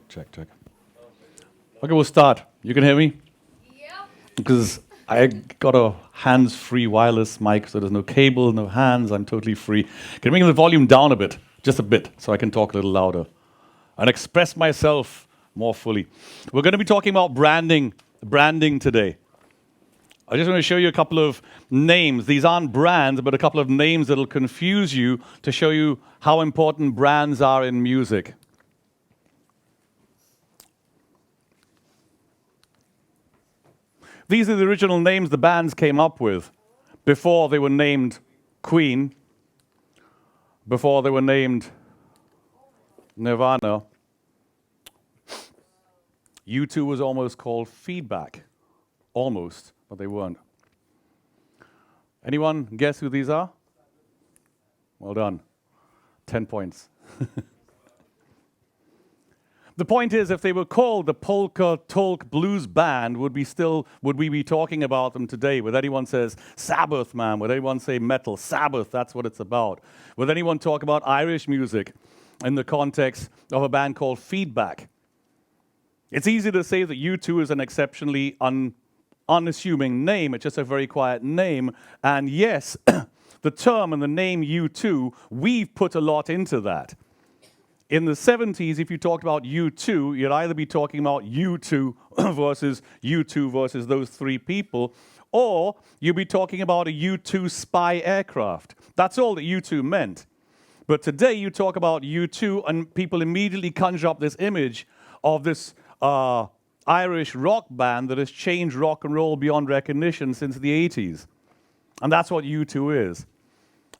check. Okay, we'll start. You can hear me? Yep. Because I got a hands-free wireless mic, so there's no cable, no hands. I'm totally free. Can you bring the volume down a bit? Just a bit, so I can talk a little louder and express myself more fully. We're going to be talking about branding today. I just want to show you a couple of names. These aren't brands, but a couple of names that'll confuse you to show you how important brands are in music. These are the original names the bands came up with before they were named Queen, before they were named Nirvana. U2 was almost called Feedback. Almost, but they weren't. Anyone guess who these are? Well done. 10 points. The point is, if they were called the Polka Talk Blues Band, would we be talking about them today? Would anyone says Sabbath, man? Would anyone say metal? Sabbath, that's what it's about. Would anyone talk about Irish music in the context of a band called Feedback? It's easy to say that U2 is an exceptionally unassuming name. It's just a very quiet name. And yes, the term and the name U2, we've put a lot into that. In the 70s, if you talked about U2, you'd either be talking about U2 versus those three people, or you'd be talking about a U2 spy aircraft. That's all that U2 meant. But today, you talk about U2, and people immediately conjure up this image of this Irish rock band that has changed rock and roll beyond recognition since the 80s. And that's what U2 is.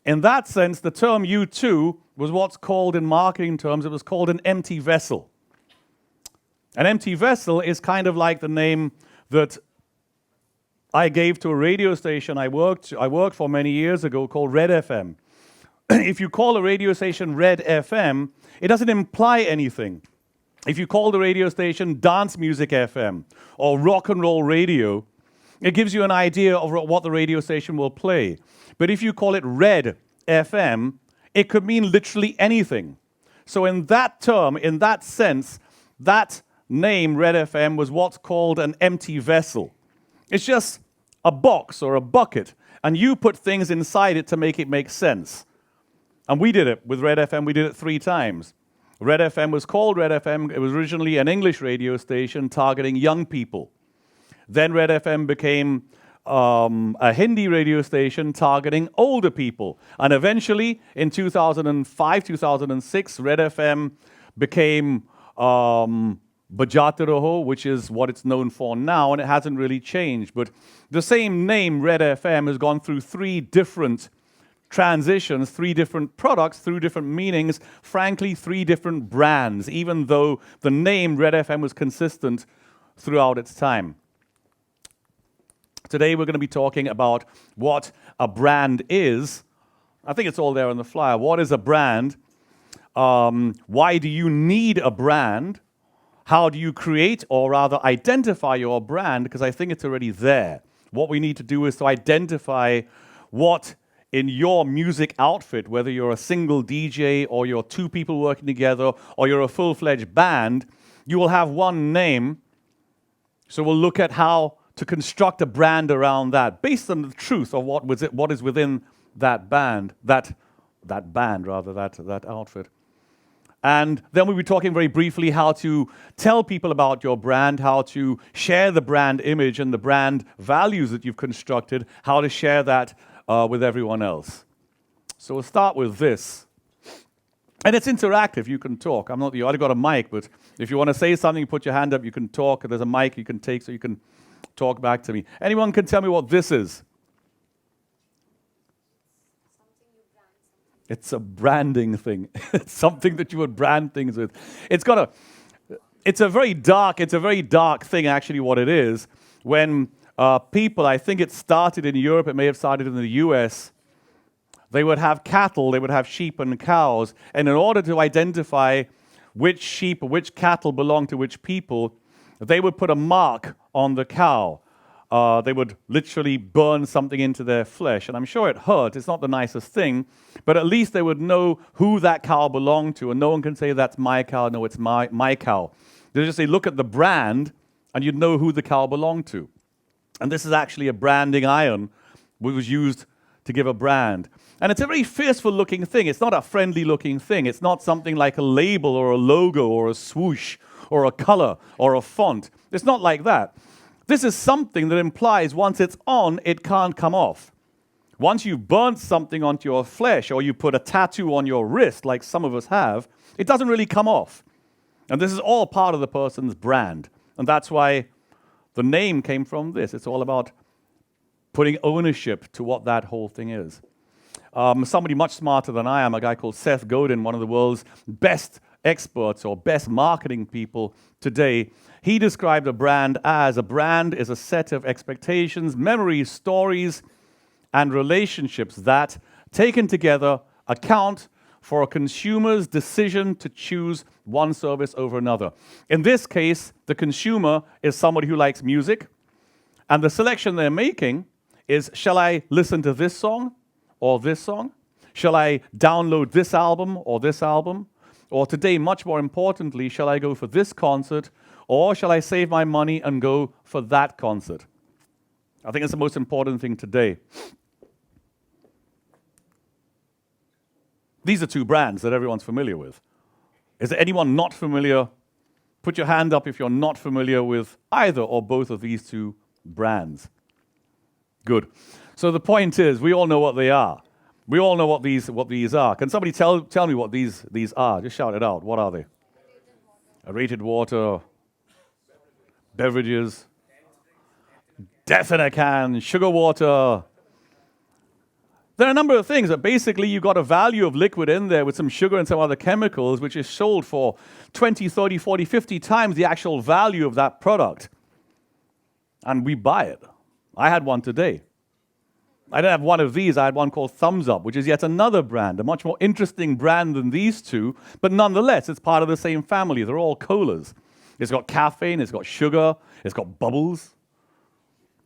In that sense, the term U2 was what's called in marketing terms, it was called an empty vessel. An empty vessel is kind of like the name that I gave to a radio station I worked for many years ago called Red FM. If you call a radio station Red FM, it doesn't imply anything. If you call the radio station Dance Music FM or Rock and Roll Radio, it gives you an idea of what the radio station will play. But if you call it Red FM, it could mean literally anything. So in that term, in that sense, that name, Red FM, was what's called an empty vessel. It's just a box or a bucket, and you put things inside it to make it make sense. And we did it with Red FM. We did it 3 times. Red FM was called Red FM. It was originally an English radio station targeting young people. Then Red FM became a Hindi radio station targeting older people. And eventually, in 2005, 2006, Red FM became Bajate Raho, which is what it's known for now, and it hasn't really changed. But the same name, Red FM, has gone through 3 different transitions, 3 different products, 3 different meanings, frankly, 3 different brands, even though the name Red FM was consistent throughout its time. Today we're going to be talking about what a brand is. I think it's all there on the flyer. What is a brand? Why do you need a brand? How do you create or rather identify your brand? Because I think it's already there. What we need to do is to identify what in your music outfit, whether you're a single DJ or you're 2 people working together or you're a full-fledged band, you will have one name. So we'll look at how to construct a brand around that, based on the truth of what is within that band, that outfit. And then we'll be talking very briefly how to tell people about your brand, how to share the brand image and the brand values that you've constructed, how to share that with everyone else. So we'll start with this. And it's interactive, you can talk. I've got a mic, but if you want to say something, put your hand up, you can talk. There's a mic you can take so you can talk back to me. Anyone can tell me what this is? It's a branding thing. It's something that you would brand things with. It's a very dark thing, actually, what it is. When people, I think it started in Europe, it may have started in the US, they would have cattle, they would have sheep and cows, and in order to identify which sheep or which cattle belonged to which people, they would put a mark on the cow. they would literally burn something into their flesh. And I'm sure it hurt. It's not the nicest thing. But at least they would know who that cow belonged to. And no one can say, that's my cow. No, it's my cow. They just say, look at the brand, and you'd know who the cow belonged to. And this is actually a branding iron, which was used to give a brand. And it's a very fearful looking thing. It's not a friendly looking thing. It's not something like a label or a logo or a swoosh or a color or a font. It's not like that. This is something that implies once it's on, it can't come off. Once you've burnt something onto your flesh or you put a tattoo on your wrist, like some of us have, it doesn't really come off. And this is all part of the person's brand. And that's why the name came from this. It's all about putting ownership to what that whole thing is. Somebody much smarter than I am, a guy called Seth Godin, one of the world's best experts or best marketing people today, he described a brand is a set of expectations, memories, stories, and relationships that, taken together, account for a consumer's decision to choose one service over another. In this case, the consumer is somebody who likes music, and the selection they're making is, shall I listen to this song or this song? Shall I download this album or this album? Or today, much more importantly, shall I go for this concert or shall I save my money and go for that concert? I think it's the most important thing today. These are two brands that everyone's familiar with. Is there anyone not familiar? Put your hand up if you're not familiar with either or both of these two brands. Good. So the point is, we all know what they are. We all know what these are. Can somebody tell me what these are? Just shout it out. What are they? Aerated water, beverages, death in a can, sugar water. There are a number of things, but basically you've got a value of liquid in there with some sugar and some other chemicals, which is sold for 20, 30, 40, 50 times the actual value of that product. And we buy it. I had one today. I didn't have one of these. I had one called Thumbs Up, which is yet another brand, a much more interesting brand than these two, but nonetheless, it's part of the same family. They're all colas. It's got caffeine, it's got sugar, it's got bubbles.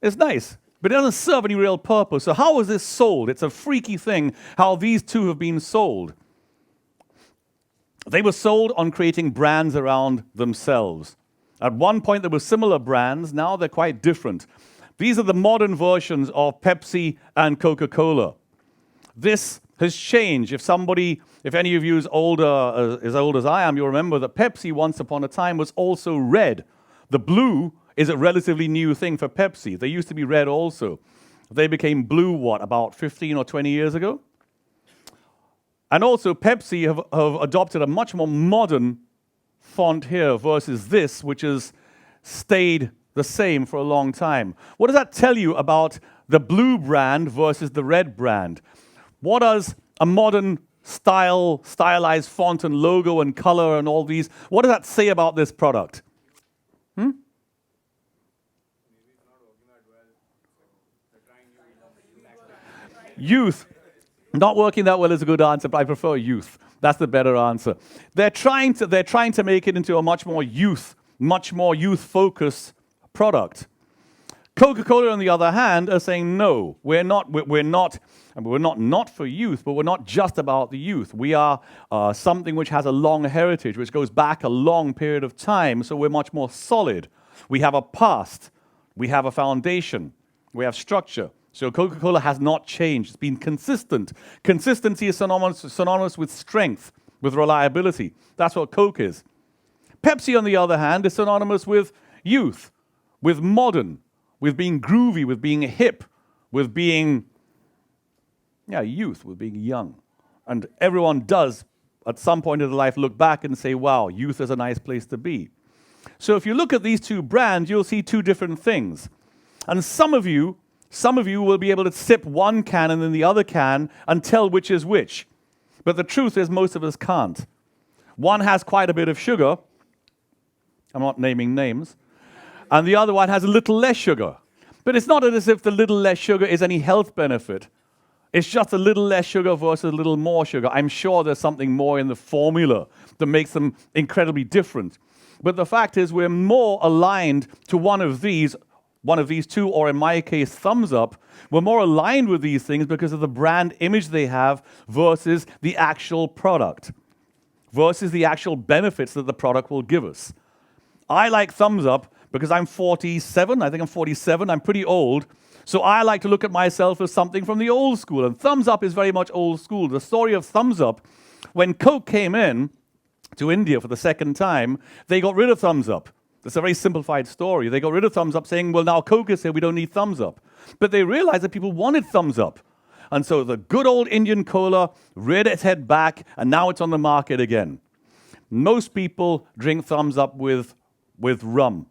It's nice, but it doesn't serve any real purpose. So how is this sold? It's a freaky thing how these two have been sold. They were sold on creating brands around themselves. At one point, there were similar brands. Now they're quite different. These are the modern versions of Pepsi and Coca-Cola. This has changed. If any of you is as old as I am, you'll remember that Pepsi once upon a time was also red. The blue is a relatively new thing for Pepsi. They used to be red also. They became blue, about 15 or 20 years ago? And also Pepsi have adopted a much more modern font here versus this, which has stayed the same for a long time. What does that tell you about the blue brand versus the red brand? What does a modern stylized font and logo and color and all these, what does that say about this product? Youth. Not working that well is a good answer, but I prefer youth. That's the better answer. They're trying to make it into a much more youth-focused product. Coca-Cola, on the other hand, are saying no. We're not for youth, but we're not just about the youth. We are something which has a long heritage, which goes back a long period of time. So we're much more solid. We have a past. We have a foundation. We have structure. So Coca-Cola has not changed. It's been consistent. Consistency is synonymous with strength, with reliability. That's what Coke is. Pepsi, on the other hand, is synonymous with youth, with modern, with being groovy, with being hip, with being, youth, with being young. And everyone does, at some point in their life, look back and say, wow, youth is a nice place to be. So if you look at these two brands, you'll see two different things. And some of you will be able to sip one can and then the other can and tell which is which. But the truth is most of us can't. One has quite a bit of sugar. I'm not naming names. And the other one has a little less sugar. But it's not as if the little less sugar is any health benefit. It's just a little less sugar versus a little more sugar. I'm sure there's something more in the formula that makes them incredibly different. But the fact is we're more aligned to one of these one of these two, or in my case, thumbs up, we're more aligned with these things because of the brand image they have versus the actual product, versus the actual benefits that the product will give us. I like thumbs up because I'm 47, I think I'm 47, I'm pretty old, so I like to look at myself as something from the old school, and thumbs up is very much old school. The story of thumbs up, when Coke came in to India for the second time, they got rid of thumbs up. It's a very simplified story. They got rid of thumbs up saying, well, now Coke is here, we don't need thumbs up. But they realized that people wanted thumbs up. And so the good old Indian cola reared its head back, and now it's on the market again. Most people drink thumbs up with rum.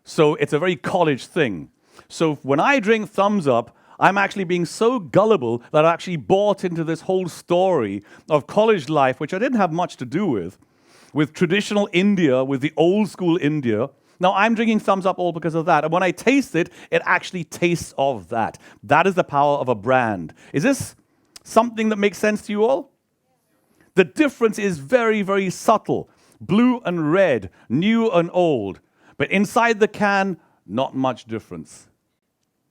So it's a very college thing. So when I drink thumbs up, I'm actually being so gullible that I actually bought into this whole story of college life, which I didn't have much to do with traditional India, with the old school India. Now I'm drinking thumbs up all because of that. And when I taste it, it actually tastes of that. That is the power of a brand. Is this something that makes sense to you all? The difference is very, very subtle. Blue and red, new and old. But inside the can, not much difference.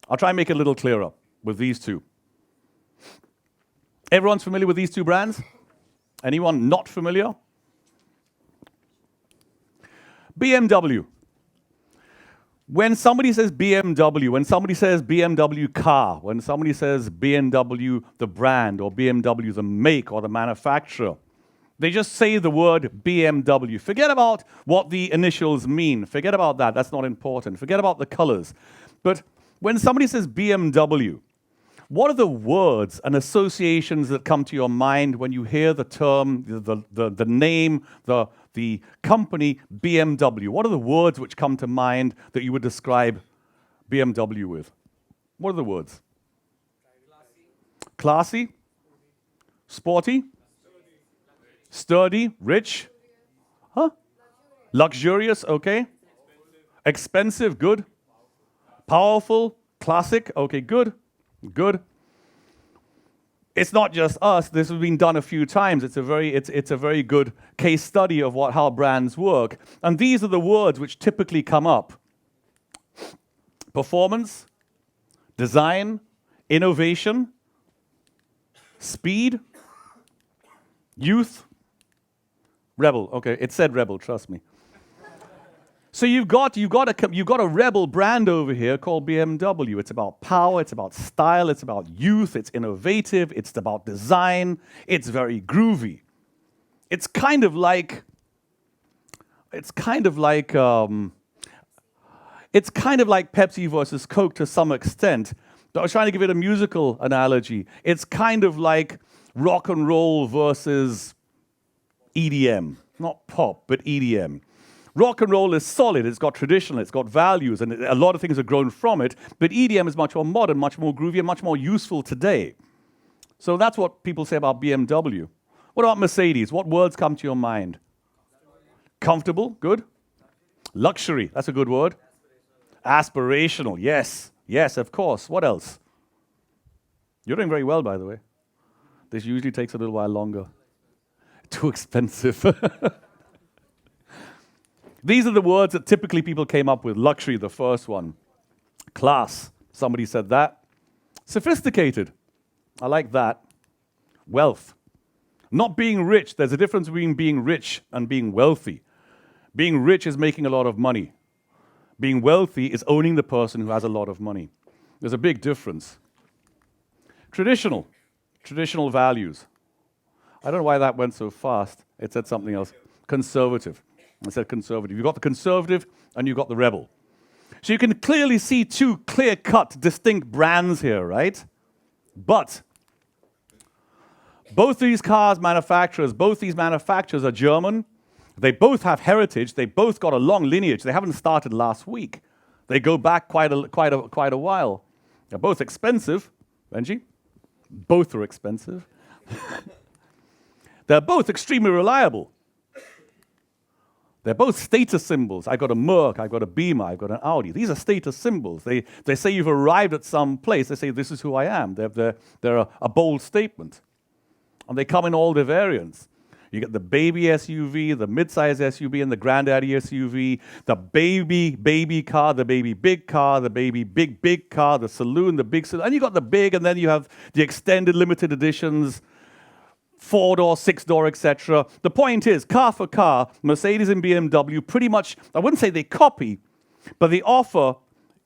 I'll try and make it a little clearer with these two. Everyone's familiar with these two brands? Anyone not familiar? BMW. When somebody says BMW, when somebody says BMW car, when somebody says BMW the brand, or BMW the make or the manufacturer, they just say the word BMW. Forget about what the initials mean. Forget about that. That's not important. Forget about the colors. But when somebody says BMW, what are the words and associations that come to your mind when you hear the term, the name, the company BMW? What are the words which come to mind that you would describe BMW with? What are the words? Classy? Sporty? Sturdy? Rich? Huh? Luxurious? Okay. Expensive? Good. Powerful? Classic? Okay, good. Good. It's not just us. This has been done a few times. It's a very good case study of how brands work. And these are the words which typically come up: performance, design, innovation, speed, youth, rebel. Okay, it said rebel, trust me. So you've got a rebel brand over here called BMW. It's about power, it's about style, it's about youth, it's innovative, it's about design, it's very groovy. It's kind of like Pepsi versus Coke to some extent. But I was trying to give it a musical analogy. It's kind of like rock and roll versus EDM, not pop, but EDM. Rock and roll is solid, it's got traditional, it's got values, and a lot of things have grown from it, but EDM is much more modern, much more groovy, and much more useful today. So that's what people say about BMW. What about Mercedes? What words come to your mind? Comfortable, good. Luxury, that's a good word. Aspirational, yes. Yes, of course. What else? You're doing very well, by the way. This usually takes a little while longer. Too expensive. These are the words that typically people came up with. Luxury, the first one. Class, somebody said that. Sophisticated, I like that. Wealth. Not being rich, there's a difference between being rich and being wealthy. Being rich is making a lot of money. Being wealthy is owning the person who has a lot of money. There's a big difference. Traditional values. I don't know why that went so fast. It said something else. Conservative. I said conservative. You've got the conservative and you've got the rebel. So you can clearly see two clear-cut, distinct brands here, right? But both these manufacturers are German. They both have heritage. They both got a long lineage. They haven't started last week. They go back quite a while. They're both expensive. Benji? Both are expensive. They're both extremely reliable. They're both status symbols. I got a Merc, I got a Beamer, I got an Audi. These are status symbols. They say you've arrived at some place. They say, this is who I am. They're a bold statement. And they come in all their variants. You get the baby SUV, the mid-size SUV, and the granddaddy SUV, the baby car, the baby big car, the baby big car, the saloon, the big saloon, and you got the big, and then you have the extended limited editions, 4-door, 6-door, etc. The point is, car for car, Mercedes and BMW pretty much, I wouldn't say they copy, but they offer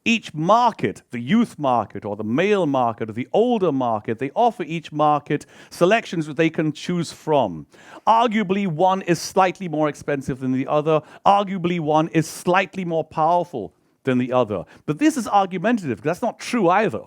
each market, the youth market or the male market or the older market, they offer each market selections that they can choose from. Arguably, one is slightly more expensive than the other. Arguably, one is slightly more powerful than the other. But this is argumentative, because that's not true either.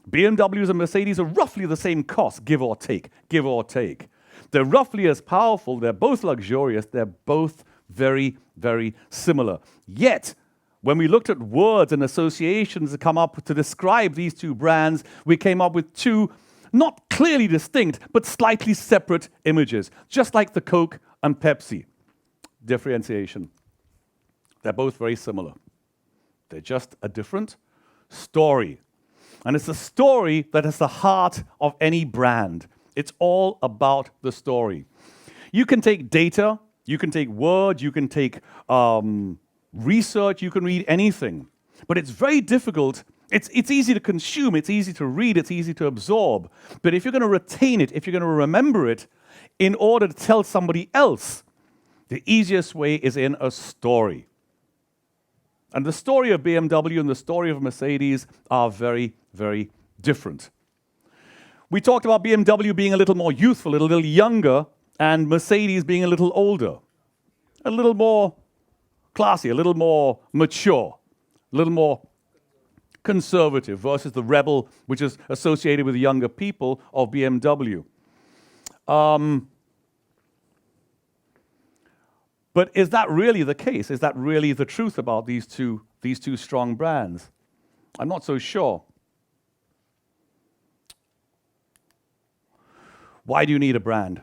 BMWs and Mercedes are roughly the same cost, give or take, give or take. They're roughly as powerful, they're both luxurious, they're both very, very similar. Yet, when we looked at words and associations that come up to describe these two brands, we came up with two not clearly distinct, but slightly separate images, just like the Coke and Pepsi. Differentiation. They're both very similar. They're just a different story. And it's the story that is the heart of any brand. It's all about the story. You can take data, you can take words, you can take research, you can read anything. But it's very difficult. It's easy to consume, it's easy to read, it's easy to absorb. But if you're going to retain it, if you're going to remember it, in order to tell somebody else, the easiest way is in a story. And the story of BMW and the story of Mercedes are very, very different. We talked about BMW being a little more youthful, a little younger, and Mercedes being a little older, a little more classy, a little more mature, a little more conservative versus the rebel, which is associated with the younger people of BMW. But is that really the case? Is that really the truth about these two strong brands? I'm not so sure. Why do you need a brand?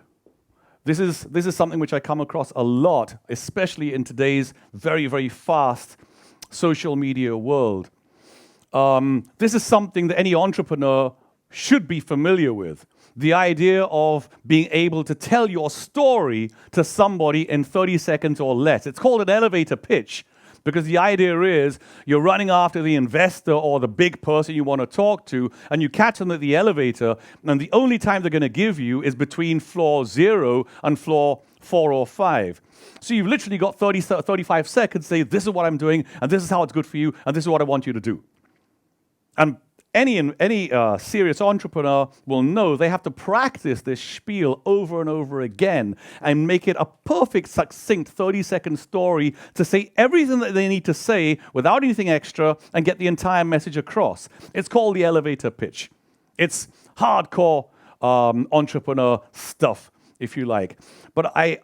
This is something which I come across a lot, especially in today's very, very fast social media world. This is something that any entrepreneur should be familiar with. The idea of being able to tell your story to somebody in 30 seconds or less. It's called an elevator pitch, because the idea is you're running after the investor or the big person you want to talk to, and you catch them at the elevator, and the only time they're going to give you is between floor 0 and floor 4 or 5. So you've literally got 35 seconds to say, this is what I'm doing, and this is how it's good for you, and this is what I want you to do. And any serious entrepreneur will know they have to practice this spiel over and over again and make it a perfect, succinct 30-second story to say everything that they need to say without anything extra and get the entire message across. It's called the elevator pitch. It's hardcore entrepreneur stuff, if you like. But I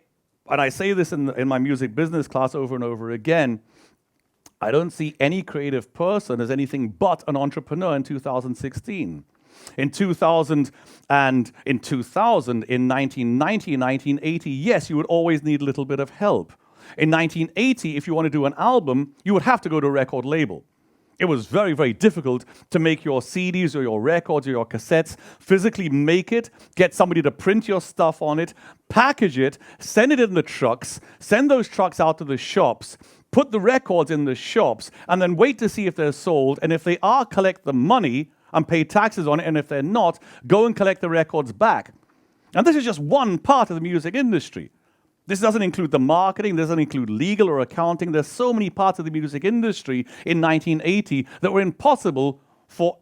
say this in my music business class over and over again, I don't see any creative person as anything but an entrepreneur in 2016. In 1990, 1980, yes, you would always need a little bit of help. In 1980, if you want to do an album, you would have to go to a record label. It was very, very difficult to make your CDs or your records or your cassettes, physically make it, get somebody to print your stuff on it, package it, send it in the trucks, send those trucks out to the shops, put the records in the shops, and then wait to see if they're sold. And if they are, collect the money and pay taxes on it. And if they're not, go and collect the records back. And this is just one part of the music industry. This doesn't include the marketing, doesn't include legal or accounting. There's so many parts of the music industry in 1980 that were impossible for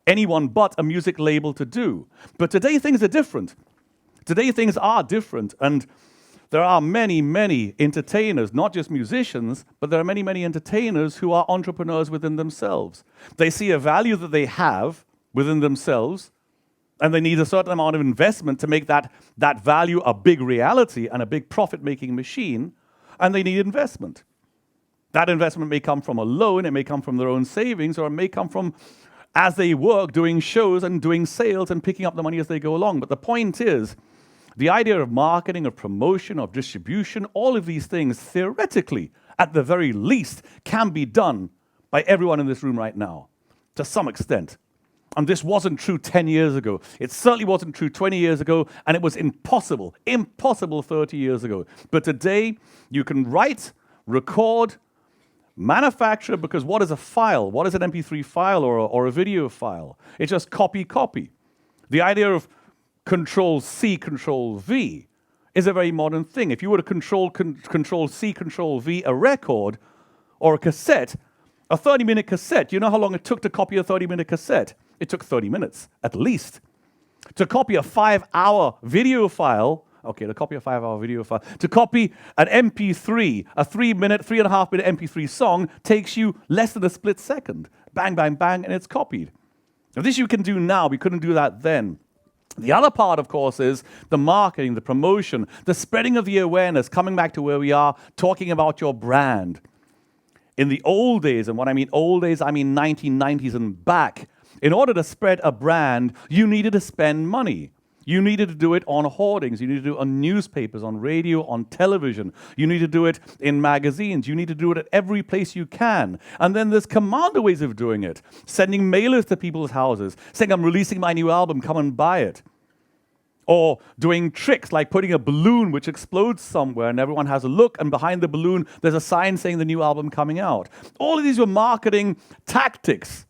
anyone but a music label to do. But today things are different. Today things are different, and there are many, many entertainers, not just musicians, but there are many, many entertainers who are entrepreneurs within themselves. They see a value that they have within themselves, and they need a certain amount of investment to make that value a big reality and a big profit-making machine, and they need investment. That investment may come from a loan, it may come from their own savings, or it may come from, as they work, doing shows and doing sales and picking up the money as they go along. But the point is, the idea of marketing, of promotion, of distribution, all of these things, theoretically, at the very least, can be done by everyone in this room right now, to some extent. And this wasn't true 10 years ago. It certainly wasn't true 20 years ago, and it was impossible 30 years ago. But today, you can write, record, manufacture, because what is a file? What is an MP3 file or a video file? It's just copy, copy. The idea of Control-C, Control-V is a very modern thing. If you were to Control-C, Control-V a record or a cassette, a 30-minute cassette, you know how long it took to copy a 30-minute cassette? It took 30 minutes, at least. To copy a 5-hour video file, to copy an MP3, a 3.5-minute MP3 song takes you less than a split second. Bang, bang, bang, and it's copied. Now, this you can do now. We couldn't do that then. The other part, of course, is the marketing, the promotion, the spreading of the awareness, coming back to where we are, talking about your brand. In the old days, and when I mean old days, I mean 1990s and back, in order to spread a brand, you needed to spend money. You needed to do it on hoardings. You needed to do it on newspapers, on radio, on television. You need to do it in magazines. You need to do it at every place you can. And then there's commander ways of doing it. Sending mailers to people's houses, saying, I'm releasing my new album, come and buy it. Or doing tricks like putting a balloon which explodes somewhere and everyone has a look, and behind the balloon there's a sign saying the new album coming out. All of these were marketing tactics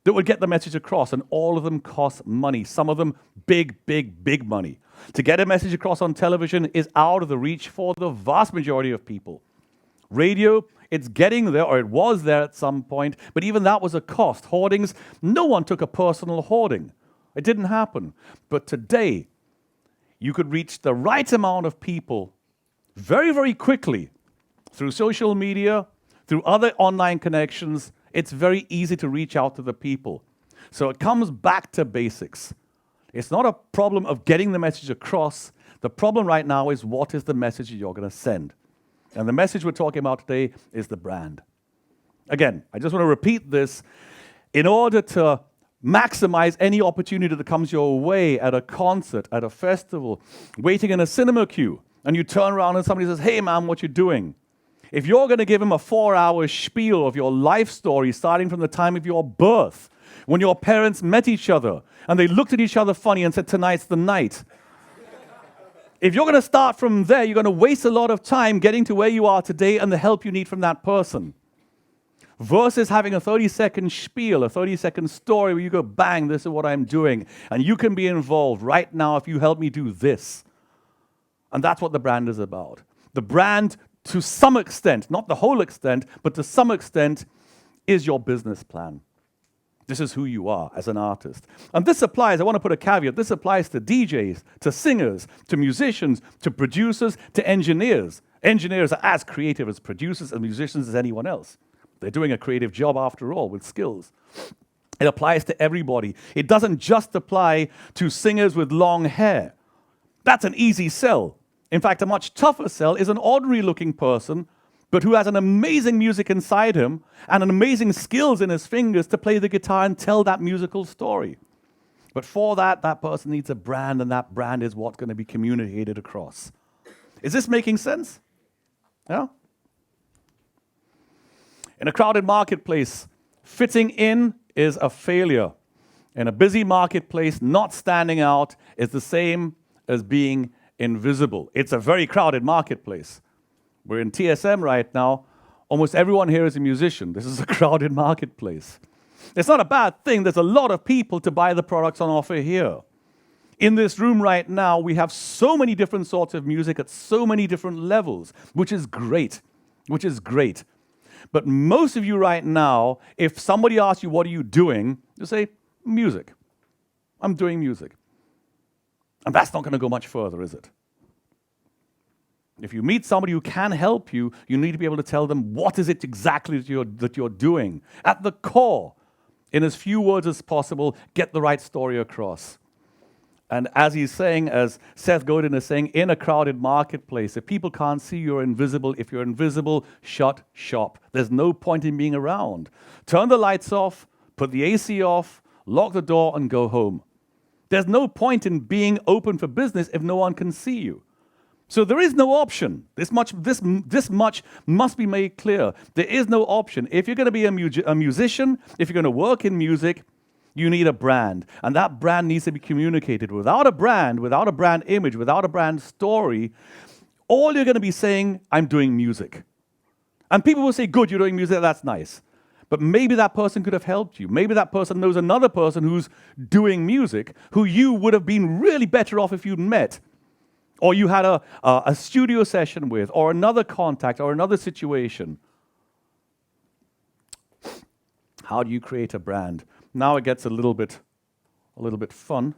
that would get the message across, and all of them cost money. Some of them big, big, big money. To get a message across on television is out of the reach for the vast majority of people. Radio, it's getting there, or it was there at some point, but even that was a cost. Hoardings, no one took a personal hoarding. It didn't happen. But today, you could reach the right amount of people very, very quickly through social media, through other online connections. It's very easy to reach out to the people. So it comes back to basics. It's not a problem of getting the message across. The problem right now is, what is the message you're going to send? And the message we're talking about today is the brand. Again, I just want to repeat this. In order to maximize any opportunity that comes your way at a concert, at a festival, waiting in a cinema queue, and you turn around and somebody says, hey man, what you doing? If you're going to give him a 4-hour spiel of your life story starting from the time of your birth, when your parents met each other and they looked at each other funny and said, tonight's the night. If you're going to start from there, you're going to waste a lot of time getting to where you are today and the help you need from that person. Versus having a 30-second spiel, a 30-second story where you go, bang, this is what I'm doing. And you can be involved right now if you help me do this. And that's what the brand is about. The brand, to some extent, not the whole extent, but to some extent, is your business plan. This is who you are as an artist. And this applies, I want to put a caveat, this applies to DJs, to singers, to musicians, to producers, to engineers. Engineers are as creative as producers and musicians as anyone else. They're doing a creative job after all with skills. It applies to everybody. It doesn't just apply to singers with long hair. That's an easy sell. In fact, a much tougher sell is an ordinary looking person, but who has an amazing music inside him and an amazing skills in his fingers to play the guitar and tell that musical story. But for that, that person needs a brand, and that brand is what's going to be communicated across. Is this making sense? Yeah? In a crowded marketplace, fitting in is a failure. In a busy marketplace, not standing out is the same as being invisible. It's a very crowded marketplace. We're in TSM right now. Almost everyone here is a musician. This is a crowded marketplace. It's not a bad thing. There's a lot of people to buy the products on offer here. In this room right now, we have so many different sorts of music at so many different levels, which is great, But most of you right now, if somebody asks you, what are you doing? You say, music. I'm doing music. And that's not going to go much further, is it? If you meet somebody who can help you, you need to be able to tell them what is it exactly that you're doing. At the core, in as few words as possible, get the right story across. And as he's saying, as Seth Godin is saying, in a crowded marketplace, if people can't see you're invisible, if you're invisible, shut shop. There's no point in being around. Turn the lights off, put the AC off, lock the door, and go home. There's no point in being open for business if no one can see you. So there is no option. This much must be made clear. There is no option. If you're going to be a musician, if you're going to work in music, You need a brand, and that brand needs to be communicated. Without a brand image, without a brand story, all you're going to be saying, I'm doing music. And people will say, good, you're doing music, that's nice. But maybe that person could have helped you. Maybe that person knows another person who's doing music who you would have been really better off if you'd met. Or you had a studio session with, or another contact, or another situation. How do you create a brand? Now it gets a little bit fun.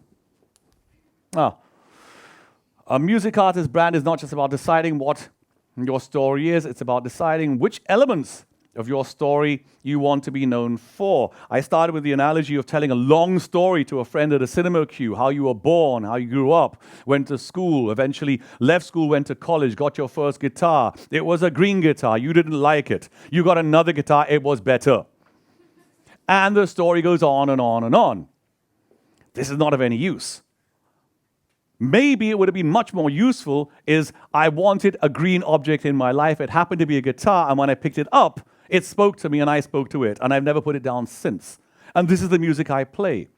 A music artist brand is not just about deciding what your story is, it's about deciding which elements of your story you want to be known for. I started with the analogy of telling a long story to a friend at a cinema queue, how you were born, how you grew up, went to school, eventually left school, went to college, got your first guitar. It was a green guitar, you didn't like it. You got another guitar, it was better. And the story goes on and on and on. This is not of any use. Maybe it would have been much more useful is I wanted a green object in my life. It happened to be a guitar, and when I picked it up, it spoke to me and I spoke to it, and I've never put it down since. And this is the music I play.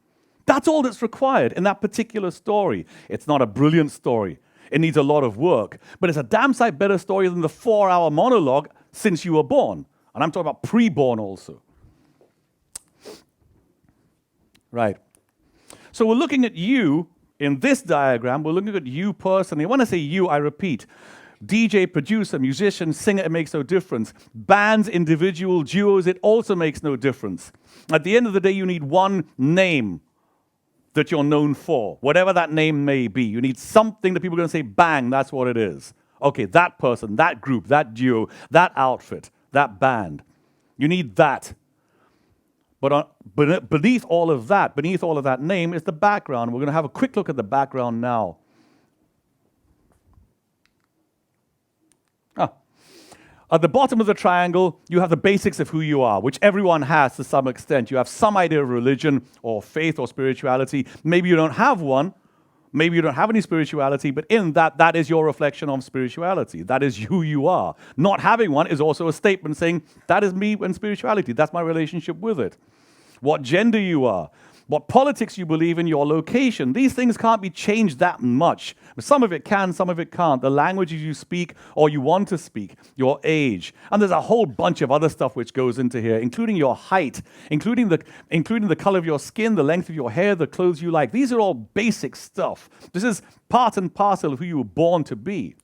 That's all that's required in that particular story. It's not a brilliant story. It needs a lot of work, but it's a damn sight better story than the 4-hour monologue since you were born. And I'm talking about pre-born also. Right. So we're looking at you in this diagram. We're looking at you personally. When I say you, I repeat. DJ, producer, musician, singer, it makes no difference. Bands, individual, duos, it also makes no difference. At the end of the day, you need one name that you're known for, whatever that name may be. You need something that people are going to say, bang, that's what it is. Okay, that person, that group, that duo, that outfit, that band. You need that. But beneath all of that name is the background. We're going to have a quick look at the background now. At the bottom of the triangle, you have the basics of who you are, which everyone has to some extent. You have some idea of religion or faith or spirituality. Maybe you don't have one. Maybe you don't have any spirituality, but in that, that is your reflection of spirituality. That is who you are. Not having one is also a statement saying, that is me and spirituality. That's my relationship with it. What gender you are, what politics you believe in, your location. These things can't be changed that much. Some of it can, some of it can't. The languages you speak or you want to speak, your age. And there's a whole bunch of other stuff which goes into here, including your height, including the color of your skin, the length of your hair, the clothes you like. These are all basic stuff. This is part and parcel of who you were born to be.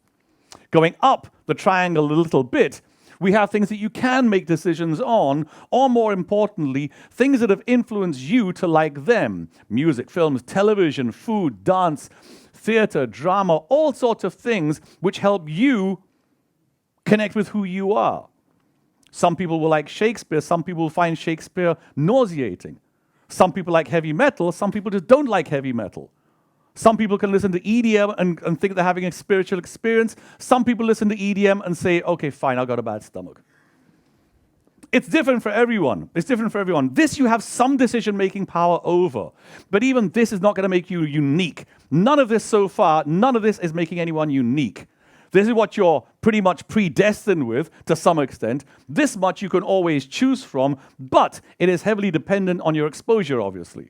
Going up the triangle a little bit, we have things that you can make decisions on, or more importantly, things that have influenced you to like them. Music, films, television, food, dance, theater, drama, all sorts of things which help you connect with who you are. Some people will like Shakespeare, some people will find Shakespeare nauseating. Some people like heavy metal, some people just don't like heavy metal. Some people can listen to EDM and think they're having a spiritual experience. Some people listen to EDM and say, okay, fine, I've got a bad stomach. It's different for everyone. It's different for everyone. This you have some decision-making power over. But even this is not going to make you unique. None of this so far, none of this is making anyone unique. This is what you're pretty much predestined with to some extent. This much you can always choose from, but it is heavily dependent on your exposure, obviously.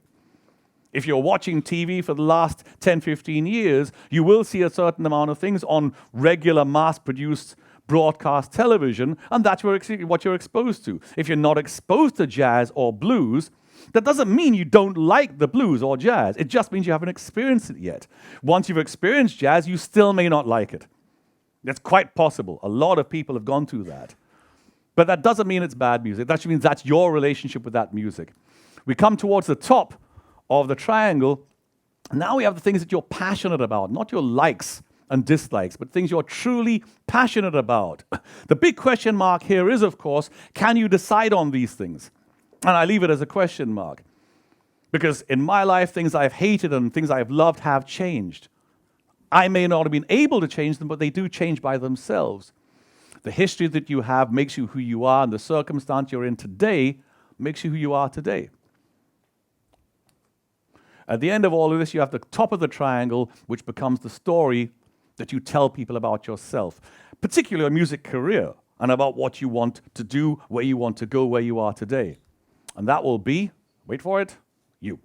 If you're watching TV for the last 10, 15 years, you will see a certain amount of things on regular mass-produced broadcast television, and that's what you're exposed to. If you're not exposed to jazz or blues, that doesn't mean you don't like the blues or jazz. It just means you haven't experienced it yet. Once you've experienced jazz, you still may not like it. That's quite possible. A lot of people have gone through that. But that doesn't mean it's bad music. That just means that's your relationship with that music. We come towards the top of the triangle. Now we have the things that you're passionate about, not your likes and dislikes, but things you're truly passionate about. The big question mark here is, of course, can you decide on these things? And I leave it as a question mark. Because in my life, things I've hated and things I've loved have changed. I may not have been able to change them, but they do change by themselves. The history that you have makes you who you are, and the circumstance you're in today makes you who you are today. At the end of all of this, you have the top of the triangle, which becomes the story that you tell people about yourself, particularly a music career, and about what you want to do, where you want to go, where you are today. And that will be, wait for it, you.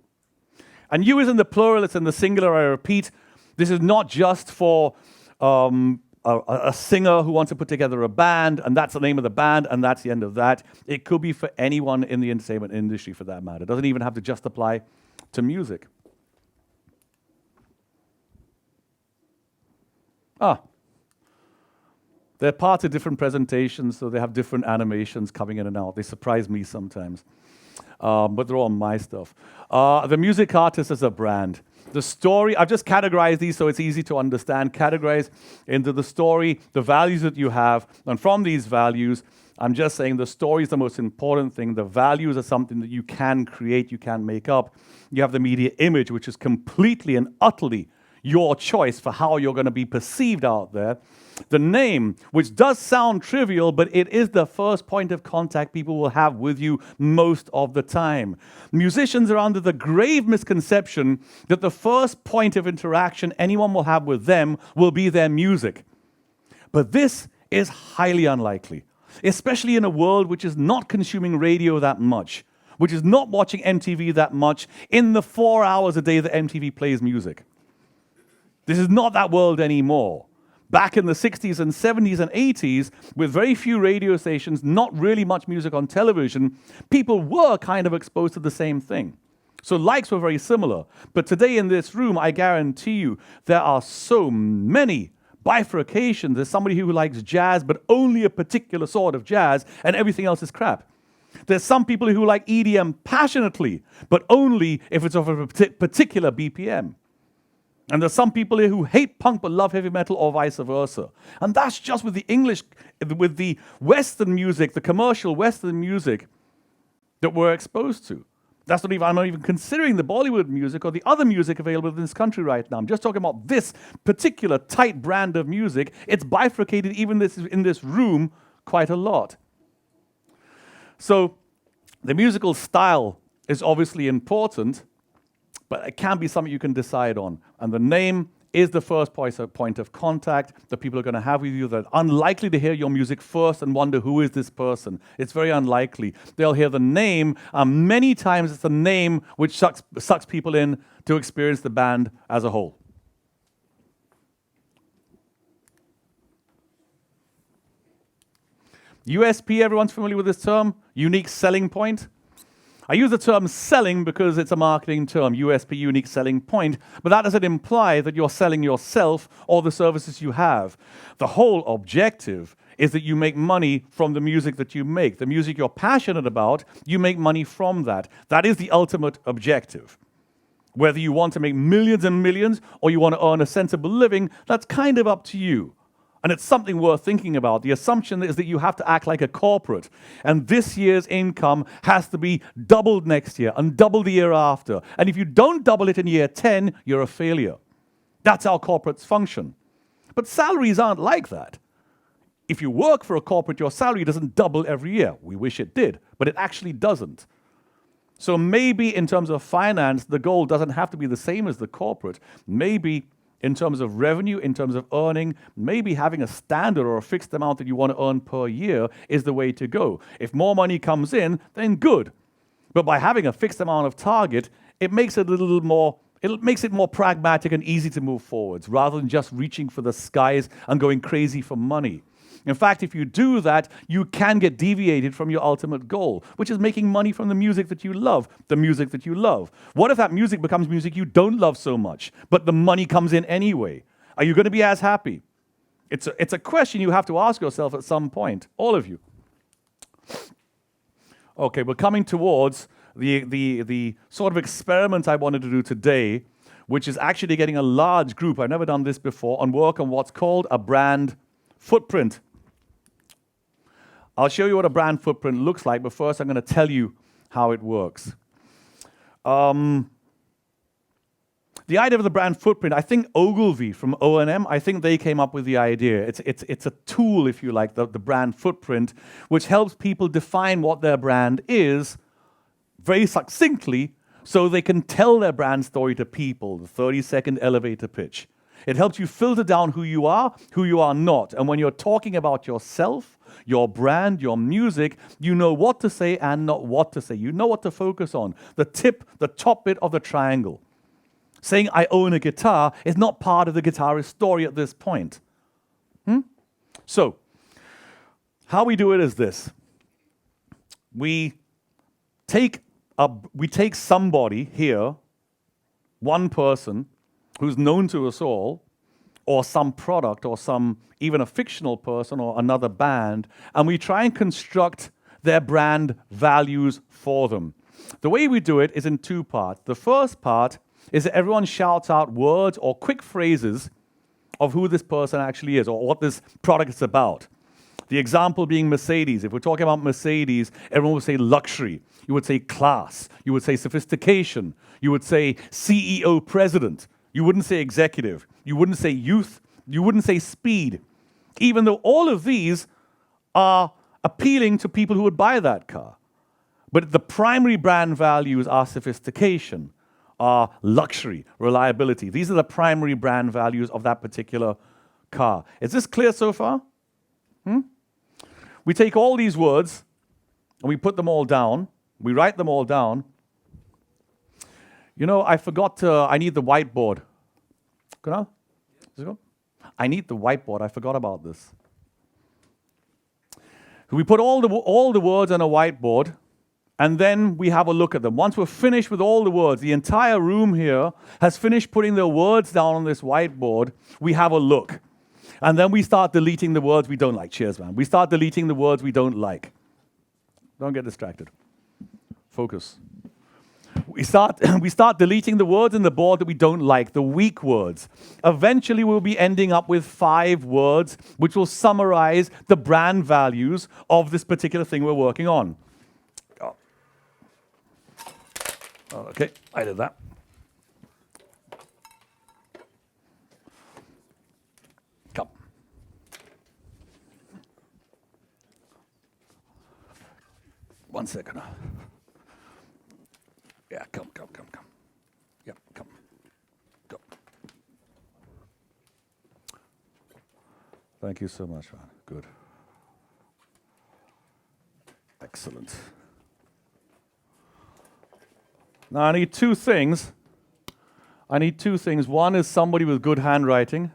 And you is in the plural, it's in the singular, I repeat. This is not just for a singer who wants to put together a band, and that's the name of the band, and that's the end of that. It could be for anyone in the entertainment industry for that matter. It doesn't even have to just apply to music. They're part of different presentations, so they have different animations coming in and out. They surprise me sometimes. But they're all my stuff. The music artist is a brand. The story, I've just categorized these so it's easy to understand. Categorize into the story, the values that you have, and from these values, I'm just saying the story is the most important thing. The values are something that you can create, you can make up. You have the media image, which is completely and utterly your choice for how you're going to be perceived out there. The name, which does sound trivial, but it is the first point of contact people will have with you most of the time. Musicians are under the grave misconception that the first point of interaction anyone will have with them will be their music. But this is highly unlikely, especially in a world which is not consuming radio that much, which is not watching MTV that much in the 4 hours a day that MTV plays music. This is not that world anymore. Back in the 60s and 70s and 80s, with very few radio stations, not really much music on television, people were kind of exposed to the same thing. So likes were very similar. But today in this room, I guarantee you, there are so many bifurcations. There's somebody who likes jazz, but only a particular sort of jazz, and everything else is crap. There's some people who like EDM passionately, but only if it's of a particular BPM. And there's some people here who hate punk but love heavy metal, or vice versa. And that's just with the English, with the Western music, the commercial Western music that we're exposed to. That's not even, I'm not even considering the Bollywood music or the other music available in this country right now. I'm just talking about this particular tight brand of music. It's bifurcated even in this room quite a lot. So the musical style is obviously important, but it can be something you can decide on. And the name is the first point of contact that people are going to have with you. They're unlikely to hear your music first and wonder, who is this person? It's very unlikely. They'll hear the name. Many times it's the name which sucks people in to experience the band as a whole. USP, everyone's familiar with this term? Unique selling point. I use the term selling because it's a marketing term, USP, unique selling point, but that doesn't imply that you're selling yourself or the services you have. The whole objective is that you make money from the music that you make. The music you're passionate about, you make money from that. That is the ultimate objective. Whether you want to make millions and millions or you want to earn a sensible living, that's kind of up to you. And it's something worth thinking about. The assumption is that you have to act like a corporate. And this year's income has to be doubled next year and double the year after. And if you don't double it in year 10, you're a failure. That's how corporates function. But salaries aren't like that. If you work for a corporate, your salary doesn't double every year. We wish it did, but it actually doesn't. So maybe in terms of finance, the goal doesn't have to be the same as the corporate. Maybe in terms of revenue, in terms of earning, maybe having a standard or a fixed amount that you want to earn per year is the way to go. If more money comes in, then good. But by having a fixed amount of target, it makes it a little more, it makes it more pragmatic and easy to move forwards, rather than just reaching for the skies and going crazy for money. In fact, if you do that, you can get deviated from your ultimate goal, which is making money from the music that you love, the music that you love. What if that music becomes music you don't love so much, but the money comes in anyway? Are you going to be as happy? It's a question you have to ask yourself at some point, all of you. Okay, we're coming towards the sort of experiment I wanted to do today, which is actually getting a large group, I've never done this before, on work on what's called a brand footprint. I'll show you what a brand footprint looks like, but first I'm going to tell you how it works. The idea of the brand footprint, I think Ogilvy from O&M, I think they came up with the idea. It's a tool, if you like, the brand footprint, which helps people define what their brand is very succinctly so they can tell their brand story to people, the 30-second elevator pitch. It helps you filter down who you are not. And when you're talking about yourself, your brand, your music, you know what to say and not what to say. You know what to focus on. The top bit of the triangle. Saying I own a guitar is not part of the guitarist's story at this point. So, how we do it is this. We take somebody here, one person, who's known to us all, or some product, or even a fictional person, or another band, and we try and construct their brand values for them. The way we do it is in two parts. The first part is that everyone shouts out words or quick phrases of who this person actually is, or what this product is about. The example being Mercedes. If we're talking about Mercedes, everyone would say luxury. You would say class. You would say sophistication. You would say CEO president. You wouldn't say executive. You wouldn't say youth. You wouldn't say speed. Even though all of these are appealing to people who would buy that car. But the primary brand values are sophistication, are luxury, reliability. These are the primary brand values of that particular car. Is this clear so far? We take all these words and we put them all down. We write them all down. You know, I need the whiteboard. I need the whiteboard. I forgot about this. We put all the words on a whiteboard, and then we have a look at them. Once we're finished with all the words, the entire room here has finished putting their words down on this whiteboard, we have a look. And then we start deleting the words we don't like. Cheers, man. We start deleting the words we don't like. Don't get distracted. Focus. We start deleting the words in the board that we don't like, the weak words. Eventually, we'll be ending up with 5 words which will summarize the brand values of this particular thing we're working on. Okay, I did that. Come. One second. Yeah, come. Yep, come. Go. Thank you so much, man. Good. Excellent. Now I need 2 things. One is somebody with good handwriting.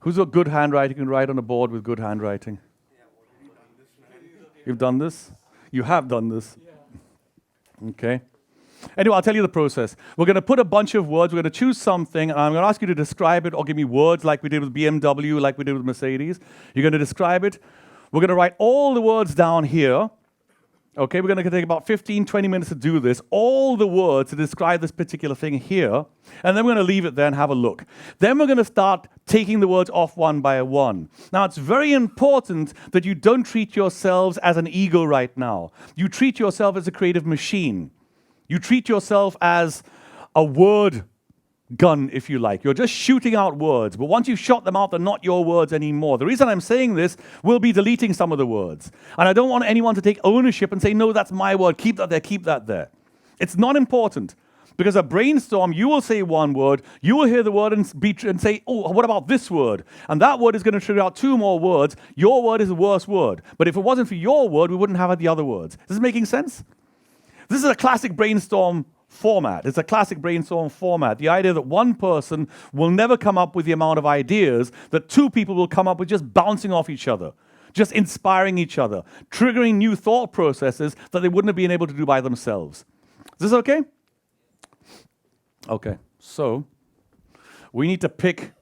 Who's got good handwriting and write on a board with good handwriting? You've done this? You have done this. Okay. Anyway, I'll tell you the process. We're going to put a bunch of words. We're going to choose something, and I'm going to ask you to describe it or give me words like we did with BMW, like we did with Mercedes. You're going to describe it. We're going to write all the words down here. Okay, we're going to take about 15, 20 minutes to do this. All the words to describe this particular thing here. And then we're going to leave it there and have a look. Then we're going to start taking the words off one by one. Now, it's very important that you don't treat yourselves as an ego right now. You treat yourself as a creative machine. You treat yourself as a word gun, if you like. You're just shooting out words. But once you've shot them out, they're not your words anymore. The reason I'm saying this, we'll be deleting some of the words. And I don't want anyone to take ownership and say, no, that's my word. Keep that there. It's not important. Because a brainstorm, you will say one word, you will hear the word and say, oh, what about this word? And that word is going to trigger out 2 more words. Your word is the worst word. But if it wasn't for your word, we wouldn't have the other words. Is this making sense? This is a classic brainstorm format. It's a classic brainstorm format. The idea that one person will never come up with the amount of ideas that 2 people will come up with just bouncing off each other, just inspiring each other, triggering new thought processes that they wouldn't have been able to do by themselves. Is this okay? Okay, so we need to pick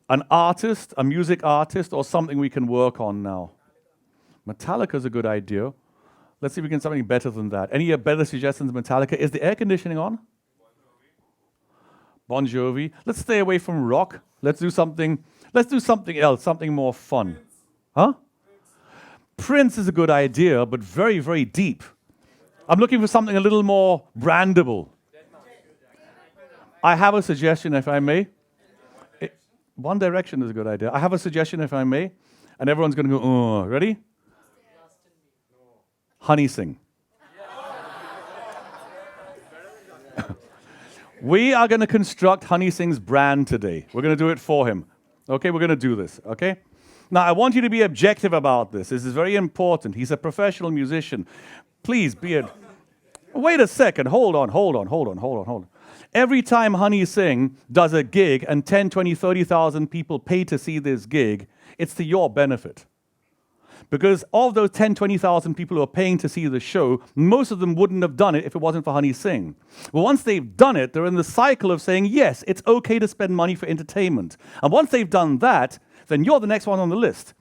an artist, a music artist, or something we can work on now. Metallica is a good idea. Let's see if we can do something better than that. Any better suggestions, Metallica? Is the air conditioning on? Bon Jovi. Let's stay away from rock. Let's do something else, something more fun. Huh? Prince is a good idea, but very, very deep. I'm looking for something a little more brandable. I have a suggestion, if I may. One Direction is a good idea. I have a suggestion, if I may. And everyone's going to go, oh, ready? Honey Sing. We are going to construct Honey Sing's brand today. We're going to do it for him. Okay, we're going to do this, okay? Now, I want you to be objective about this. This is very important. He's a professional musician. Please be it. Wait a second. Hold on. Every time Honey Singh does a gig and 10, 20, 30,000 people pay to see this gig, it's to your benefit. Because of those 10, 20,000 people who are paying to see the show, most of them wouldn't have done it if it wasn't for Honey Singh. Well, once they've done it, they're in the cycle of saying, yes, it's okay to spend money for entertainment. And once they've done that, then you're the next one on the list.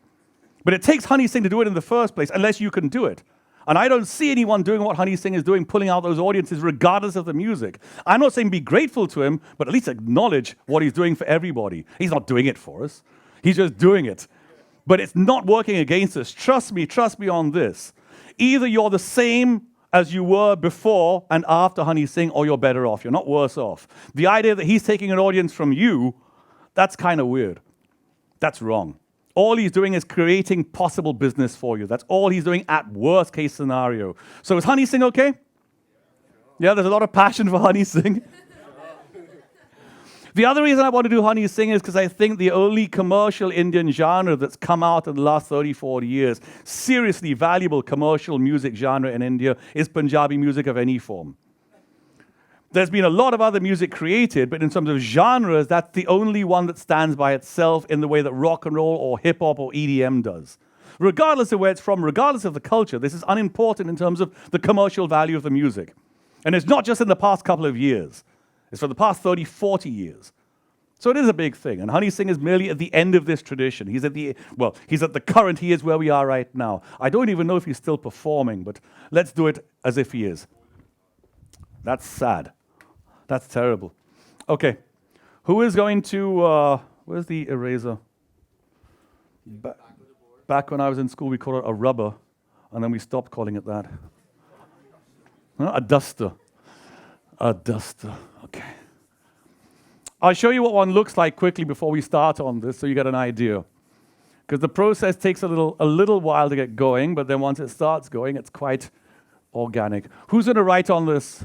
But it takes Honey Singh to do it in the first place, unless you can do it. And I don't see anyone doing what Honey Singh is doing, pulling out those audiences regardless of the music. I'm not saying be grateful to him, but at least acknowledge what he's doing for everybody. He's not doing it for us. He's just doing it. But it's not working against us. Trust me on this. Either you're the same as you were before and after Honey Singh, or you're better off. You're not worse off. The idea that he's taking an audience from you, that's kind of weird. That's wrong. All he's doing is creating possible business for you. That's all he's doing at worst case scenario. So is Honey Singh okay? Yeah, there's a lot of passion for Honey Singh. The other reason I want to do Honey Singh is because I think the only commercial Indian genre that's come out in the last 30, 40 years, seriously valuable commercial music genre in India, is Punjabi music of any form. There's been a lot of other music created, but in terms of genres, that's the only one that stands by itself in the way that rock and roll or hip-hop or EDM does. Regardless of where it's from, regardless of the culture, this is unimportant in terms of the commercial value of the music. And it's not just in the past couple of years. It's for the past 30, 40 years. So it is a big thing. And Honey Singh is merely at the end of this tradition. He's at the current, he is where we are right now. I don't even know if he's still performing, but let's do it as if he is. That's sad. That's terrible. Okay. Who is going to, where's the eraser? Back when I was in school, we called it a rubber, and then we stopped calling it that. A duster. A duster. Okay. I'll show you what one looks like quickly before we start on this so you get an idea. Because the process takes a little while to get going, but then once it starts going, it's quite organic. Who's going to write on this?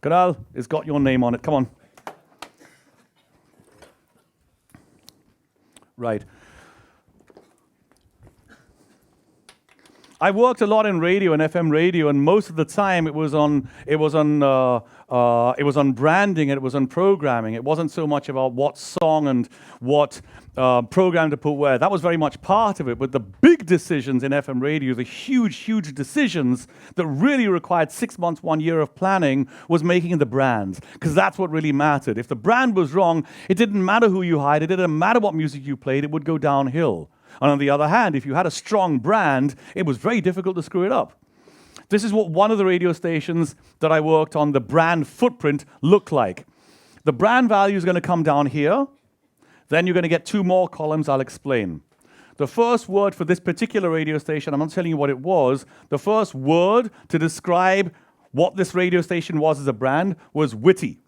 Kunal, it's got your name on it. Come on. Right. I worked a lot in radio and FM radio, and most of the time it was on branding and it was on programming. It wasn't so much about what song and what program to put where. That was very much part of it. But the big decisions in FM radio, the huge decisions that really required 6 months, 1 year of planning, was making the brands, because that's what really mattered. If the brand was wrong, it didn't matter who you hired. It didn't matter what music you played. It would go downhill. And on the other hand, if you had a strong brand, it was very difficult to screw it up. This is what one of the radio stations that I worked on, the brand footprint, looked like. The brand value is going to come down here. Then you're going to get 2 more columns I'll explain. The first word for this particular radio station, I'm not telling you what it was, the first word to describe what this radio station was as a brand was witty.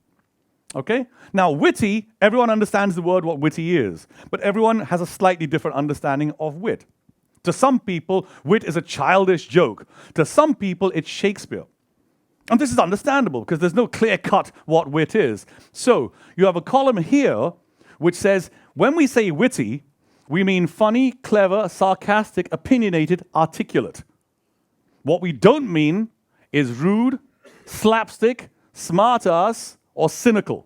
Okay? Now, witty, everyone understands the word, what witty is, but everyone has a slightly different understanding of wit. To some people, wit is a childish joke. To some people, it's Shakespeare. And this is understandable, because there's no clear cut what wit is. So, you have a column here which says, when we say witty, we mean funny, clever, sarcastic, opinionated, articulate. What we don't mean is rude, slapstick, smart-ass, or cynical.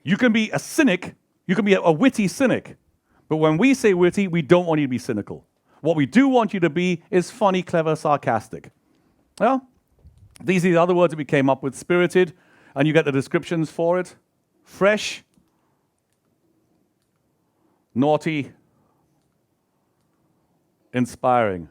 You can be a cynic, you can be a witty cynic, but when we say witty, we don't want you to be cynical. What we do want you to be is funny, clever, sarcastic. Well, these are the other words that we came up with. Spirited, and you get the descriptions for it. Fresh, naughty, inspiring.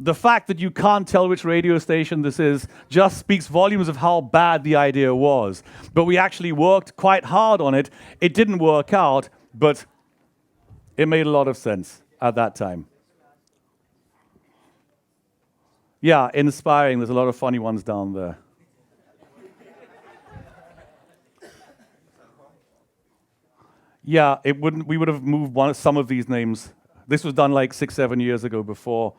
The fact that you can't tell which radio station this is just speaks volumes of how bad the idea was. But we actually worked quite hard on it. It didn't work out, but it made a lot of sense at that time. Yeah, inspiring. There's a lot of funny ones down there. Yeah, we would have moved some of these names. This was done like 6, 7 years ago before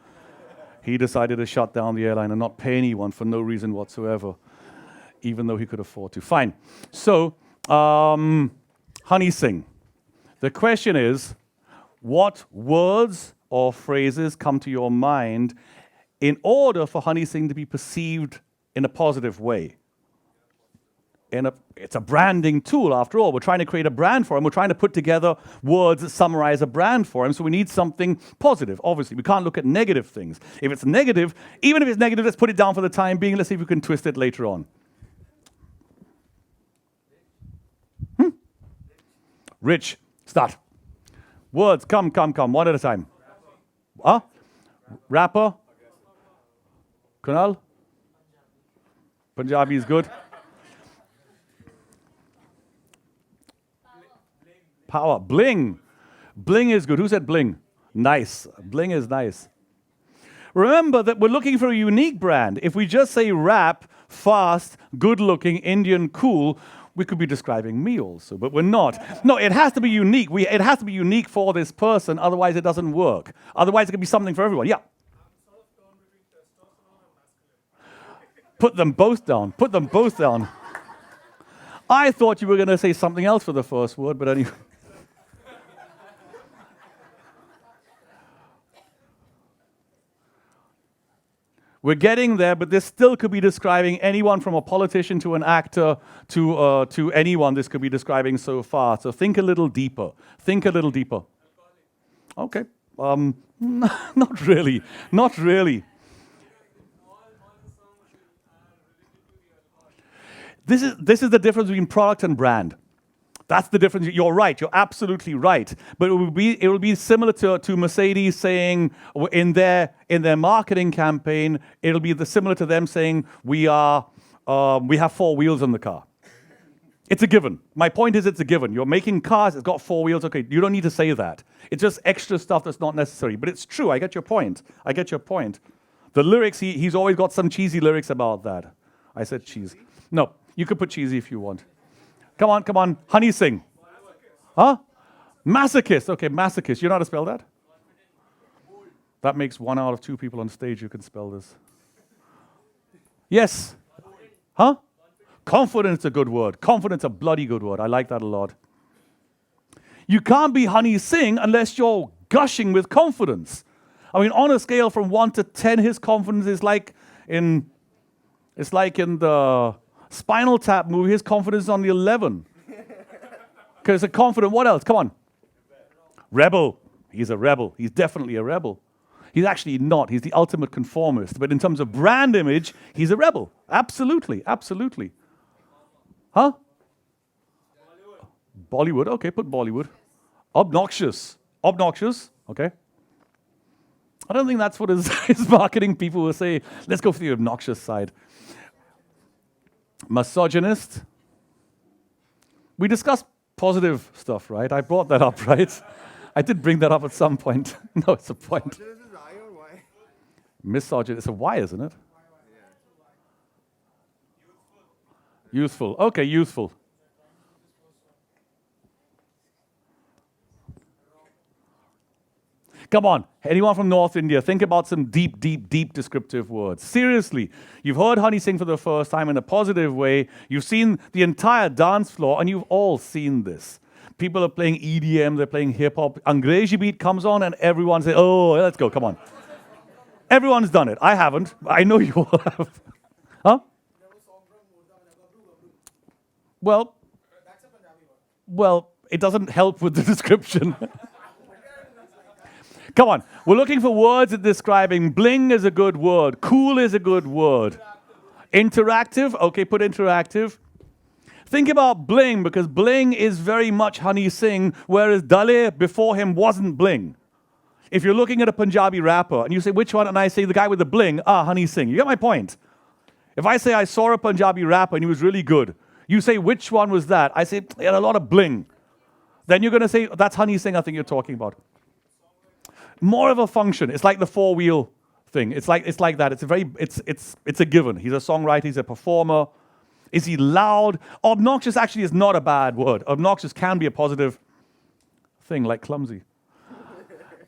he decided to shut down the airline and not pay anyone for no reason whatsoever, even though he could afford to. Fine. So, Honey Singh. The question is, what words or phrases come to your mind in order for Honey Singh to be perceived in a positive way? It's a branding tool, after all. We're trying to create a brand for him. We're trying to put together words that summarize a brand for him. So we need something positive, obviously. We can't look at negative things. If it's negative, even if it's negative, let's put it down for the time being. Let's see if we can twist it later on. Rich, start. Words, come, one at a time. Rapper? Kunal? Punjabi is good. Power. Bling. Bling is good. Who said bling? Nice. Bling is nice. Remember that we're looking for a unique brand. If we just say rap, fast, good-looking, Indian, cool, we could be describing me also, but we're not. No, it has to be unique. It has to be unique for this person, otherwise it doesn't work. Otherwise it could be something for everyone. Yeah. Put them both down. Put them both down. I thought you were going to say something else for the first word, but anyway. We're getting there, but this still could be describing anyone from a politician to an actor to anyone this could be describing so far. So think a little deeper. Think a little deeper. Okay. Not really. Not really. This is the difference between product and brand. That's the difference. You're right. You're absolutely right. But it will be similar to Mercedes saying in their marketing campaign. It'll be similar to them saying we have 4 wheels on the car. It's a given. My point is, it's a given. You're making cars. It's got 4 wheels. Okay, you don't need to say that. It's just extra stuff that's not necessary. But it's true. I get your point. I get your point. The lyrics. He's always got some cheesy lyrics about that. I said cheese. No, you could put cheesy if you want. Come on. Honey Singh. Huh? Masochist. Okay, masochist. You know how to spell that? That makes 1 out of 2 people on stage who can spell this. Yes. Huh? Confidence is a good word. Confidence is a bloody good word. I like that a lot. You can't be Honey Singh unless you're gushing with confidence. I mean, on a scale from 1 to 10, his confidence is like in the Spinal Tap movie, his confidence is on the 11. Because a confident, what else? Come on. Rebel. He's a rebel. He's definitely a rebel. He's actually not. He's the ultimate conformist. But in terms of brand image, he's a rebel. Absolutely. Absolutely. Huh? Bollywood. Okay, put Bollywood. Obnoxious. Obnoxious. Okay. I don't think that's what his marketing people will say. Let's go for the obnoxious side. Misogynist. We discussed positive stuff, right? I brought that up, right? I did bring that up at some point. No, it's a point. Misogynist. It's a Y, isn't it? Youthful. Okay, youthful. Come on, anyone from North India, think about some deep, deep, deep descriptive words. Seriously, you've heard Honey Singh for the first time in a positive way. You've seen the entire dance floor, and you've all seen this. People are playing EDM, they're playing hip-hop. Angrezi beat comes on, and everyone says, oh, let's go, come on. Everyone's done it. I haven't. I know you all have. Huh? Well, it doesn't help with the description. Come on, we're looking for words that describing. Bling is a good word. Cool is a good word. Interactive, okay, put interactive. Think about bling, because bling is very much Honey Singh, whereas Dale before him wasn't bling. If you're looking at a Punjabi rapper and you say, which one? And I say, the guy with the bling, Honey Singh. You get my point? If I say I saw a Punjabi rapper and he was really good, you say, which one was that? I say, he had a lot of bling. Then you're going to say, that's Honey Singh I think you're talking about. More of a function. It's like the 4-wheel thing. It's like that. It's a given. He's a songwriter. He's a performer. Is he loud? Obnoxious actually is not a bad word. Obnoxious can be a positive thing, like clumsy.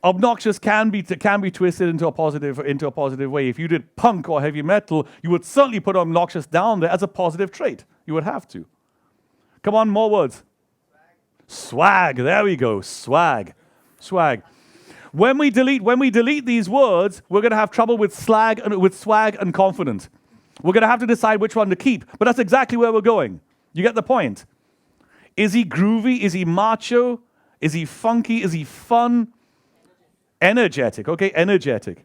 Obnoxious can be twisted into a positive way. If you did punk or heavy metal, you would certainly put obnoxious down there as a positive trait. You would have to. Come on, more words. Swag. There we go. Swag. Swag. When we delete these words, we're going to have trouble with swag and confident. We're going to have to decide which one to keep. But that's exactly where we're going. You get the point? Is he groovy? Is he macho? Is he funky? Is he fun? Energetic. Okay, energetic.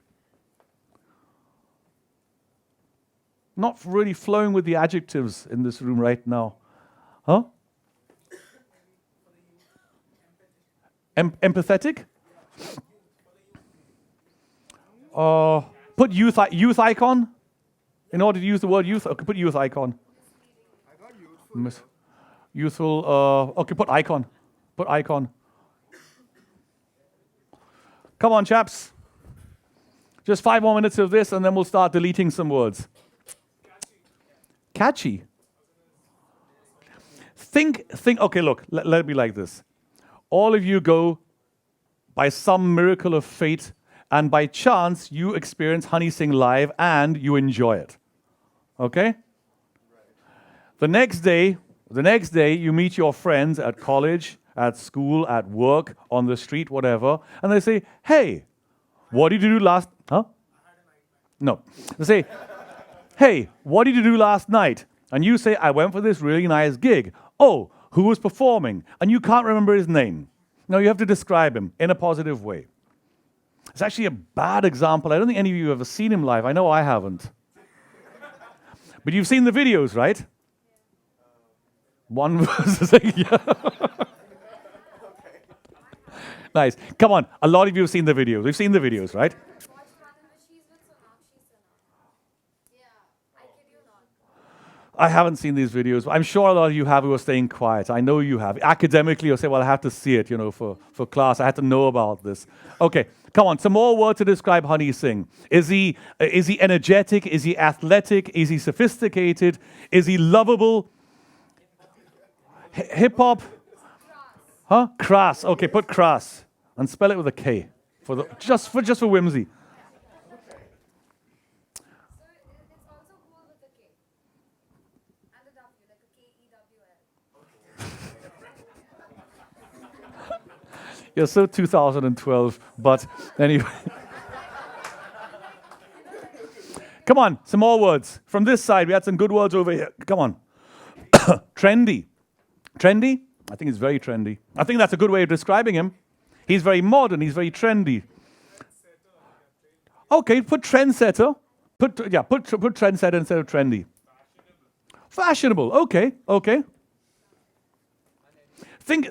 Not really flowing with the adjectives in this room right now. Huh? Empathetic? Put youth icon. In order to use the word youth, okay, put youth icon. Youthful, okay, put icon. Put icon. Come on, chaps. Just 5 more minutes of this and then we'll start deleting some words. Catchy. Think, okay, look, let it be like this. All of you go by some miracle of fate and by chance you experience Honey Sing live and you enjoy it. Okay? The next day you meet your friends at college, at school, at work, on the street, whatever, and they say, hey, what did you do last... Huh? No. They say, hey, what did you do last night? And you say, I went for this really nice gig. Oh, who was performing? And you can't remember his name. No, you have to describe him in a positive way. It's actually a bad example. I don't think any of you have ever seen him live. I know I haven't. But you've seen the videos, right? One versus yeah. Nice. Come on. A lot of you have seen the videos. We've seen the videos, right? I haven't seen these videos. I'm sure a lot of you have who are staying quiet. I know you have. Academically, you'll say, well, I have to see it, for class. I had to know about this. Okay, come on. Some more words to describe Honey Sing. Is he energetic? Is he athletic? Is he sophisticated? Is he lovable? Hip-hop? Huh? Crass. Okay, put crass. And spell it with a K. Just for whimsy. You're so 2012, but anyway. Come on, some more words. From this side, we had some good words over here. Come on. Trendy. Trendy? I think he's very trendy. I think that's a good way of describing him. He's very modern, he's very trendy. Okay, put trendsetter. Put trendsetter instead of trendy. Fashionable. Okay. Think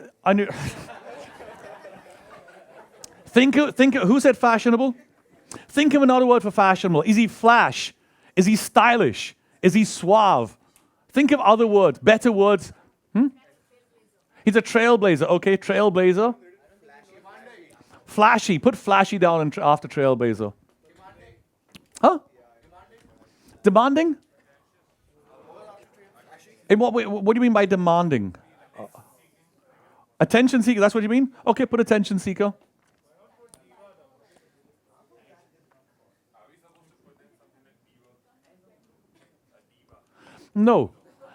who said fashionable? Think of another word for fashionable. Is he flash? Is he stylish? Is he suave? Think of other words, better words. He's a trailblazer. Okay, trailblazer. Flashy. Put flashy down after trailblazer. Huh? Demanding? In what way? What do you mean by demanding? Attention seeker, that's what you mean? Okay, put attention seeker. No,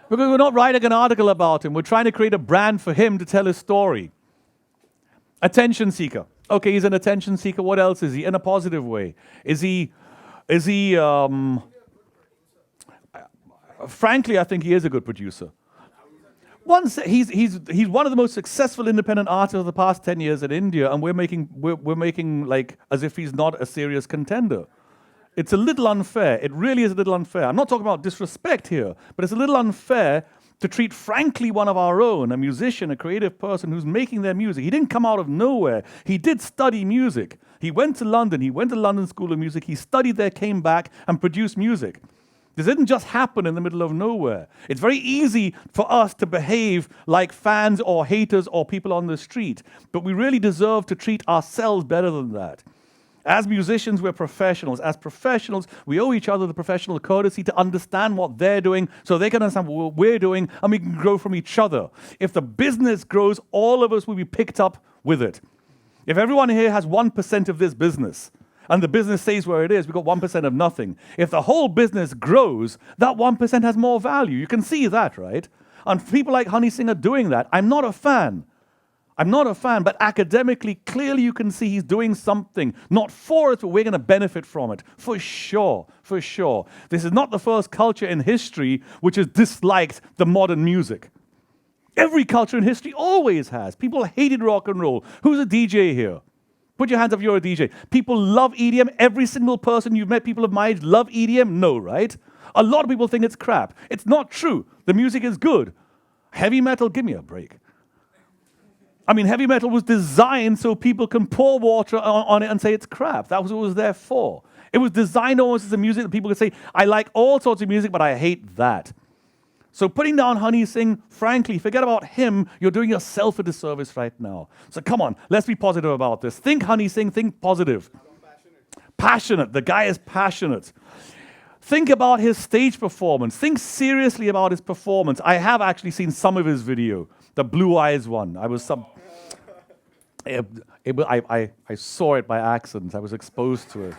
because we're not writing an article about him. We're trying to create a brand for him to tell his story. Attention seeker. Okay, he's an attention seeker. What else is he? In a positive way. Is he frankly, I think he is a good producer. He's one of the most successful independent artists of the past 10 years in India, and we're making like as if he's not a serious contender. It's a little unfair. It really is a little unfair. I'm not talking about disrespect here, but it's a little unfair to treat frankly one of our own, a musician, a creative person who's making their music. He didn't come out of nowhere. He did study music. He went to London. He went to London School of Music. He studied there, came back, and produced music. This didn't just happen in the middle of nowhere. It's very easy for us to behave like fans or haters or people on the street, but we really deserve to treat ourselves better than that. As musicians, we're professionals. As professionals, we owe each other the professional courtesy to understand what they're doing so they can understand what we're doing and we can grow from each other. If the business grows, all of us will be picked up with it. If everyone here has 1% of this business and the business stays where it is, we've got 1% of nothing. If the whole business grows, that 1% has more value. You can see that, right? And people like Honey Sing are doing that. I'm not a fan. I'm not a fan, but academically, clearly you can see he's doing something. Not for it, but we're going to benefit from it. For sure, for sure. This is not the first culture in history which has disliked the modern music. Every culture in history always has. People hated rock and roll. Who's a DJ here? Put your hands up if you're a DJ. People love EDM. Every single person you've met, people of my age, love EDM? No, right? A lot of people think it's crap. It's not true. The music is good. Heavy metal, give me a break. I mean, heavy metal was designed so people can pour water on it and say it's crap. That was what it was there for. It was designed almost as a music that people could say, I like all sorts of music, but I hate that. So putting down Honey Singh, frankly, forget about him. You're doing yourself a disservice right now. So come on, let's be positive about this. Think Honey Singh, think positive. Passionate. The guy is passionate. Think about his stage performance. Think seriously about his performance. I have actually seen some of his video, the Blue Eyes one. I saw it by accident. I was exposed to it.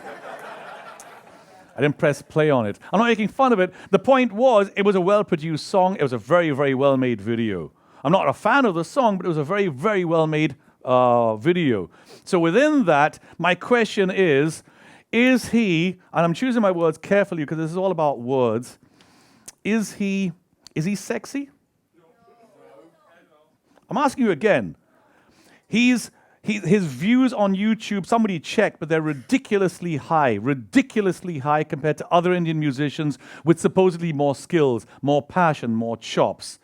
I didn't press play on it. I'm not making fun of it. The point was, it was a well-produced song. It was a very, very well-made video. I'm not a fan of the song, but it was a very, very well-made video. So within that, my question is he, and I'm choosing my words carefully because this is all about words, is he sexy? I'm asking you again. His views on YouTube, somebody checked, but they're ridiculously high compared to other Indian musicians with supposedly more skills, more passion, more chops.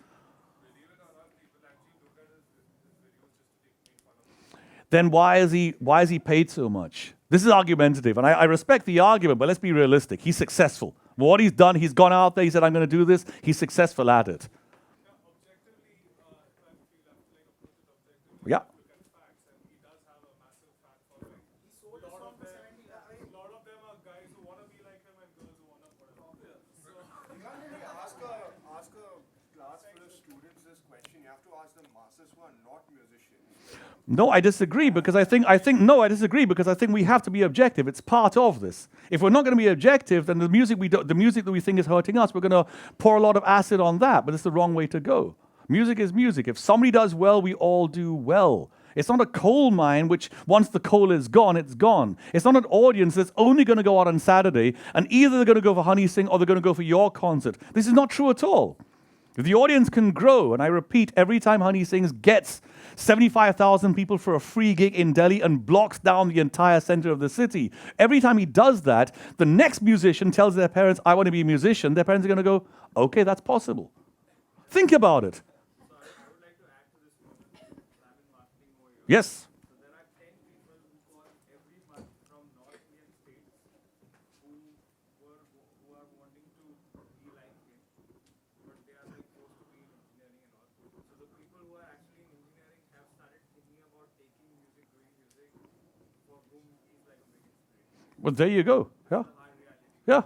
Then why is he paid so much? This is argumentative, and I respect the argument, but let's be realistic. He's successful. What he's done, he's gone out there, he said, I'm going to do this. He's successful at it. Yeah. No, I disagree because I think we have to be objective. It's part of this. If we're not going to be objective, then the music that we think is hurting us, we're going to pour a lot of acid on that. But it's the wrong way to go. Music is music. If somebody does well, we all do well. It's not a coal mine which once the coal is gone, it's gone. It's not an audience that's only going to go out on Saturday and either they're going to go for Honey Singh or they're going to go for your concert. This is not true at all. If the audience can grow, and I repeat, every time Honey Singh gets 75,000 people for a free gig in Delhi and blocks down the entire center of the city, every time he does that, the next musician tells their parents, I want to be a musician. Their parents are going to go, okay, that's possible. Think about it. Yes. Well, there you go. Yeah. Yeah.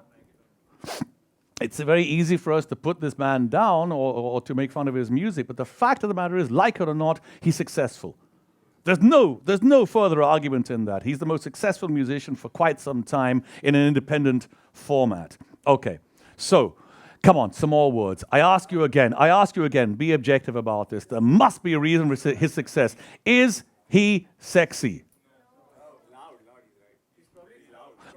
It's very easy for us to put this man down or to make fun of his music, but the fact of the matter is, like it or not, he's successful. There's no further argument in that. He's the most successful musician for quite some time in an independent format. Okay, so come on, some more words. I ask you again, be objective about this. There must be a reason for his success. Is he sexy?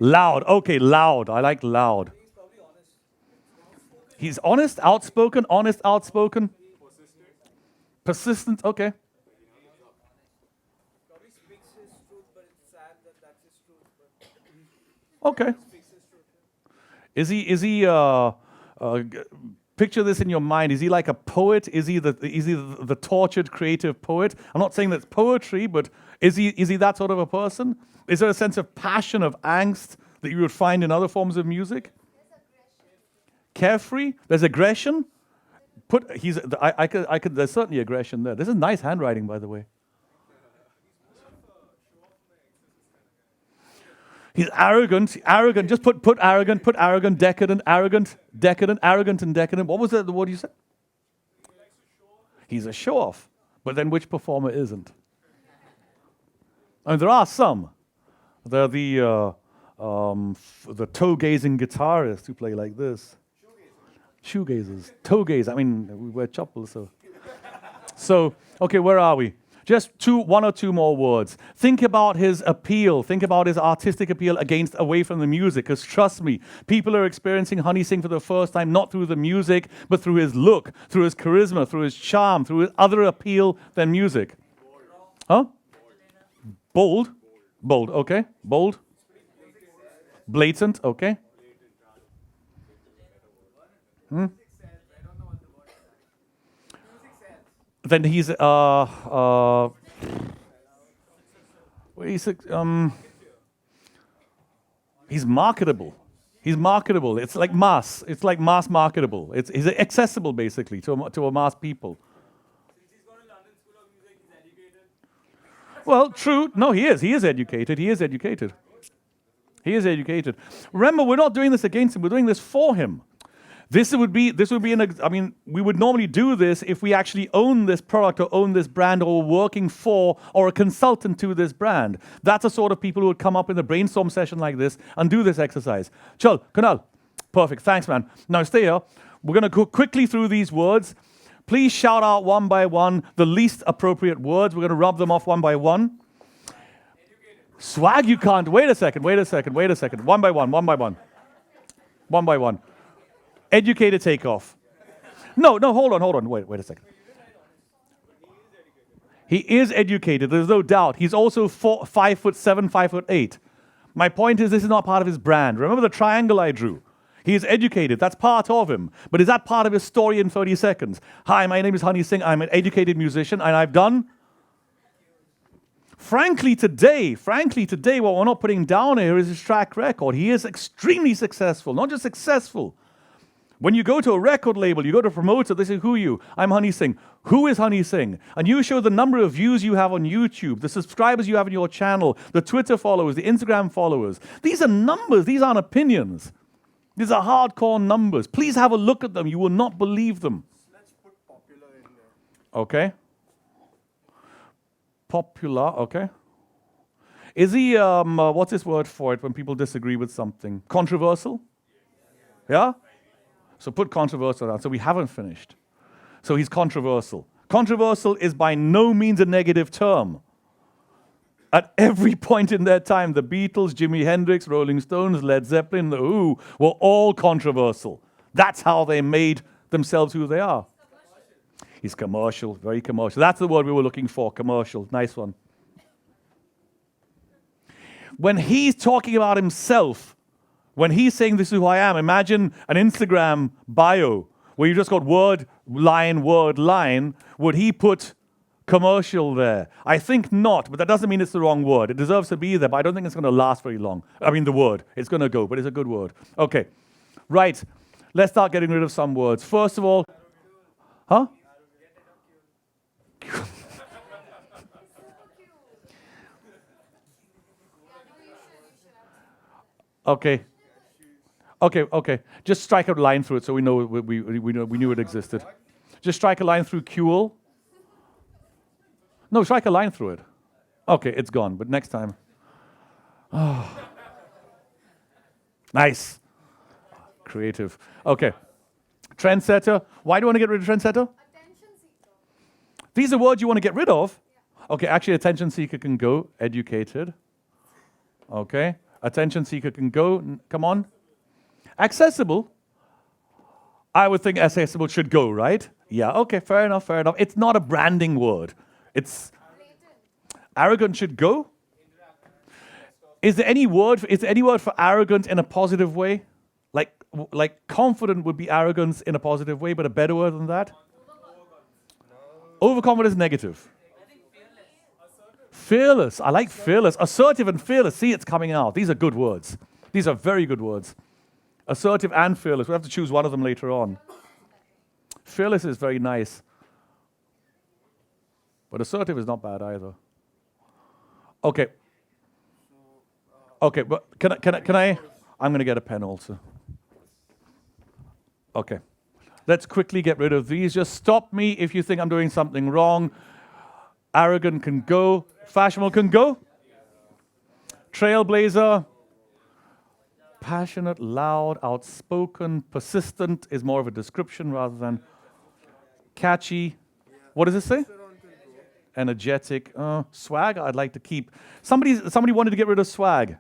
Loud. Okay, loud. I like loud. He's honest, outspoken, persistent. Okay. Okay. Is he picture this in your mind. Is he like a poet? Is he the tortured creative poet? I'm not saying that's poetry, but is he that sort of a person? Is there a sense of passion, of angst that you would find in other forms of music? Carefree. There's aggression. There's certainly aggression there. This is nice handwriting, by the way. He's arrogant. Just put arrogant, decadent, and decadent. What was the word you said? He's a show-off. But then which performer isn't? I mean, there are some. There are the toe-gazing guitarists who play like this. Shoegazers. Toe gaze. I mean, we wear chappals, so. So, okay, where are we? Just one or two more words. Think about his appeal. Think about his artistic appeal away from the music. Because trust me, people are experiencing Honey Singh for the first time, not through the music, but through his look, through his charisma, through his charm, through his other appeal than music. Huh? Bold. Bold, okay. Bold. Blatant, okay. Then he's he's marketable. He's marketable. It's like mass. It's like mass marketable. He's accessible basically to a mass people. Well, true. No, he is. He is educated. He is educated. He is educated. Remember, we're not doing this against him. We're doing this for him. This would be we would normally do this if we actually own this product or own this brand or were working for or a consultant to this brand. That's the sort of people who would come up in a brainstorm session like this and do this exercise. Chal, Kunal. Perfect. Thanks, man. Now stay here. We're going to go quickly through these words. Please shout out one by one the least appropriate words. We're going to rub them off one by one. Swag, you can't. Wait a second. One by one. Educated takeoff. No, hold on. Wait a second. He is educated, there's no doubt. He's also 5'7", 5'8". My point is, this is not part of his brand. Remember the triangle I drew? He is educated, that's part of him. But is that part of his story in 30 seconds? Hi, my name is Honey Singh, I'm an educated musician, and I've done... Frankly, today, what we're not putting down here is his track record. He is extremely successful, not just successful. When you go to a record label, you go to a promoter, they say, who are you? I'm Honey Singh. Who is Honey Singh? And you show the number of views you have on YouTube, the subscribers you have in your channel, the Twitter followers, the Instagram followers. These are numbers. These aren't opinions. These are hardcore numbers. Please have a look at them. You will not believe them. Let's put popular in there. Okay. Popular, okay. Is he, what's his word for it when people disagree with something? Controversial? Yeah? So put controversial down. So we haven't finished. So he's controversial. Controversial is by no means a negative term. At every point in their time, the Beatles, Jimi Hendrix, Rolling Stones, Led Zeppelin, The Who were all controversial. That's how they made themselves who they are. He's commercial, very commercial. That's the word we were looking for, commercial. Nice one. When he's talking about himself, when he's saying this is who I am, imagine an Instagram bio where you just got word, line. Would he put commercial there? I think not, but that doesn't mean it's the wrong word. It deserves to be there, but I don't think it's going to last very long. I mean, the word. It's going to go, but it's a good word. Okay. Right. Let's start getting rid of some words. First of all, huh? Okay. Just strike a line through it so we know we knew it existed. Just strike a line through Cool. No, strike a line through it. Okay, it's gone, but next time. Oh. Nice. Creative. Okay. Trendsetter. Why do you want to get rid of trendsetter? Attention seeker. These are words you want to get rid of? Okay, actually attention seeker can go. Educated. Okay. Attention seeker can go. Come on. Accessible. I would think accessible should go, right? Yeah, okay, fair enough. It's not a branding word. It's arrogant should go. Is there any word for arrogant in a positive way? Like confident would be arrogance in a positive way, but a better word than that? Overconfident is negative. Fearless. I like fearless. Assertive and fearless. See, it's coming out. These are good words. These are very good words. Assertive and fearless. We'll have to choose one of them later on. Fearless is very nice. But assertive is not bad either. Okay. Okay, but can I? I'm going to get a pen also. Okay. Let's quickly get rid of these. Just stop me if you think I'm doing something wrong. Arrogant can go. Fashionable can go. Trailblazer. Passionate, loud, outspoken, persistent is more of a description rather than catchy. What does it say? energetic. Swag, I'd like to keep. Somebody wanted to get rid of swag.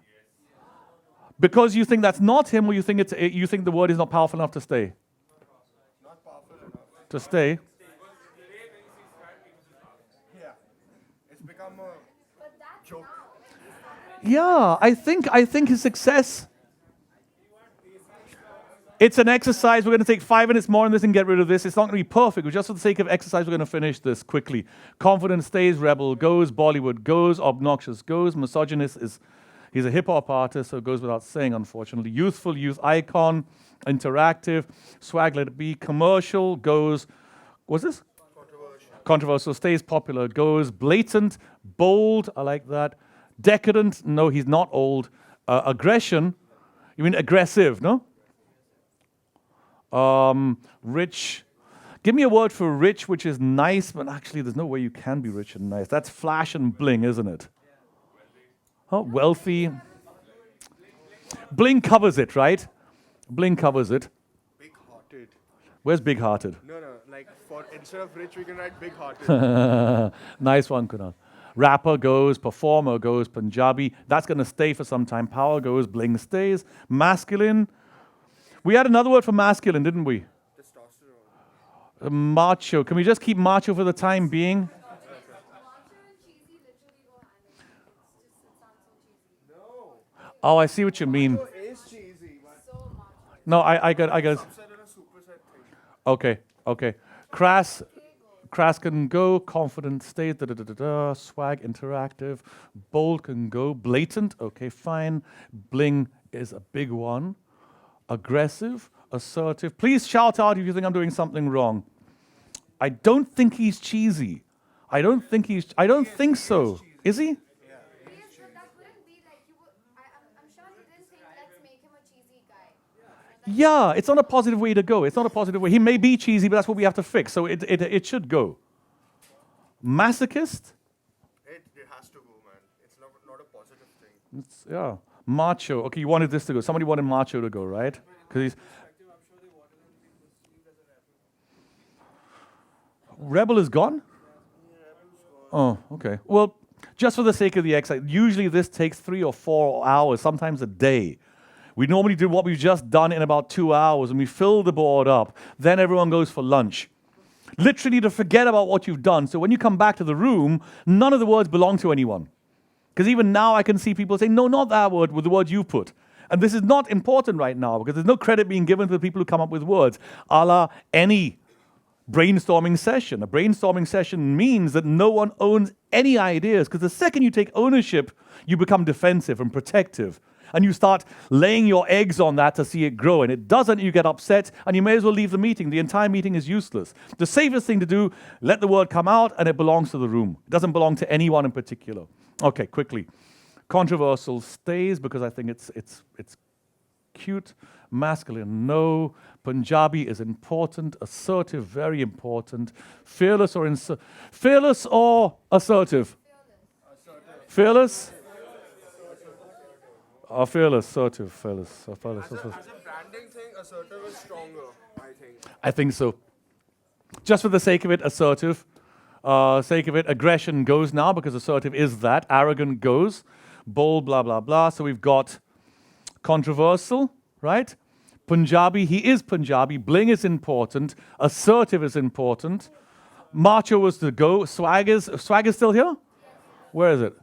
Because you think that's not him, or you think the word is not powerful enough to stay? Not powerful enough. To stay? Yeah. It's become a But that's joke. now. Yeah, I think his success. It's an exercise. We're going to take 5 minutes more on this and get rid of this. It's not going to be perfect, but just for the sake of exercise, we're going to finish this quickly. Confident stays, rebel goes, Bollywood goes, obnoxious goes, misogynist is, he's a hip hop artist, so it goes without saying, unfortunately. Youthful, youth icon, interactive, swag, let it be, commercial goes, what's this? Controversial stays, popular goes, blatant, bold, I like that. Decadent, no, he's not old. Aggression, you mean aggressive, no? Rich. Give me a word for rich, which is nice, but actually there's no way you can be rich and nice. That's flash and bling, isn't it? Oh, wealthy. Bling covers it, right? Bling covers it. Big-hearted. Where's big-hearted? No, like instead of rich, we can write big-hearted. Nice one, Kunal. Rapper goes, performer goes, Punjabi. That's going to stay for some time. Power goes, bling stays. Masculine. We had another word for masculine, didn't we? Testosterone. Macho. Can we just keep macho for the time being? Macho and cheesy literally go hand in hand. It sounds so cheesy. No. Oh, I see what you mean. So is cheesy, but So macho. No, I got. subset and a superset thing. Okay. Crass can go. Confident stays. Swag, interactive. Bold can go. Blatant. Okay, fine. Bling is a big one. Aggressive, assertive. Please shout out if you think I'm doing something wrong. I don't think he's cheesy. I don't think so. Is he? Yes, but that wouldn't be like you would. I'm sure he didn't think let's make him a cheesy guy. Yeah, it's not a positive way to go. It's not a positive way. He may be cheesy, but that's what we have to fix. So it should go. Masochist? It has to go, man. It's not a positive thing. Yeah. Macho. Okay, you wanted this to go. Somebody wanted macho to go, right? Because he's rebel is gone? Oh, okay. Well, just for the sake of the exercise, usually this takes 3 or 4 hours, sometimes a day. We normally do what we've just done in about 2 hours, and we fill the board up. Then everyone goes for lunch. Literally to forget about what you've done. So when you come back to the room, none of the words belong to anyone. Because even now I can see people saying, no, not that word, with the word you put. And this is not important right now, because there's no credit being given to the people who come up with words, a la any brainstorming session. A brainstorming session means that no one owns any ideas, because the second you take ownership, you become defensive and protective. And you start laying your eggs on that to see it grow. And it doesn't, you get upset, and you may as well leave the meeting. The entire meeting is useless. The safest thing to do, let the word come out, and it belongs to the room. It doesn't belong to anyone in particular. Okay, quickly. Controversial stays, because I think it's cute. Masculine, no. Punjabi is important. Assertive, very important. Fearless or assertive? Fearless? Fearless, assertive, fearless. As a branding thing, assertive is stronger, I think. I think so. Just for the sake of it, assertive. Aggression goes now, because assertive is that. Arrogant goes. Bold, blah, blah, blah. So we've got controversial, right? Punjabi, he is Punjabi. Bling is important. Assertive is important. Macho was to go. Swag is still here? Where is it?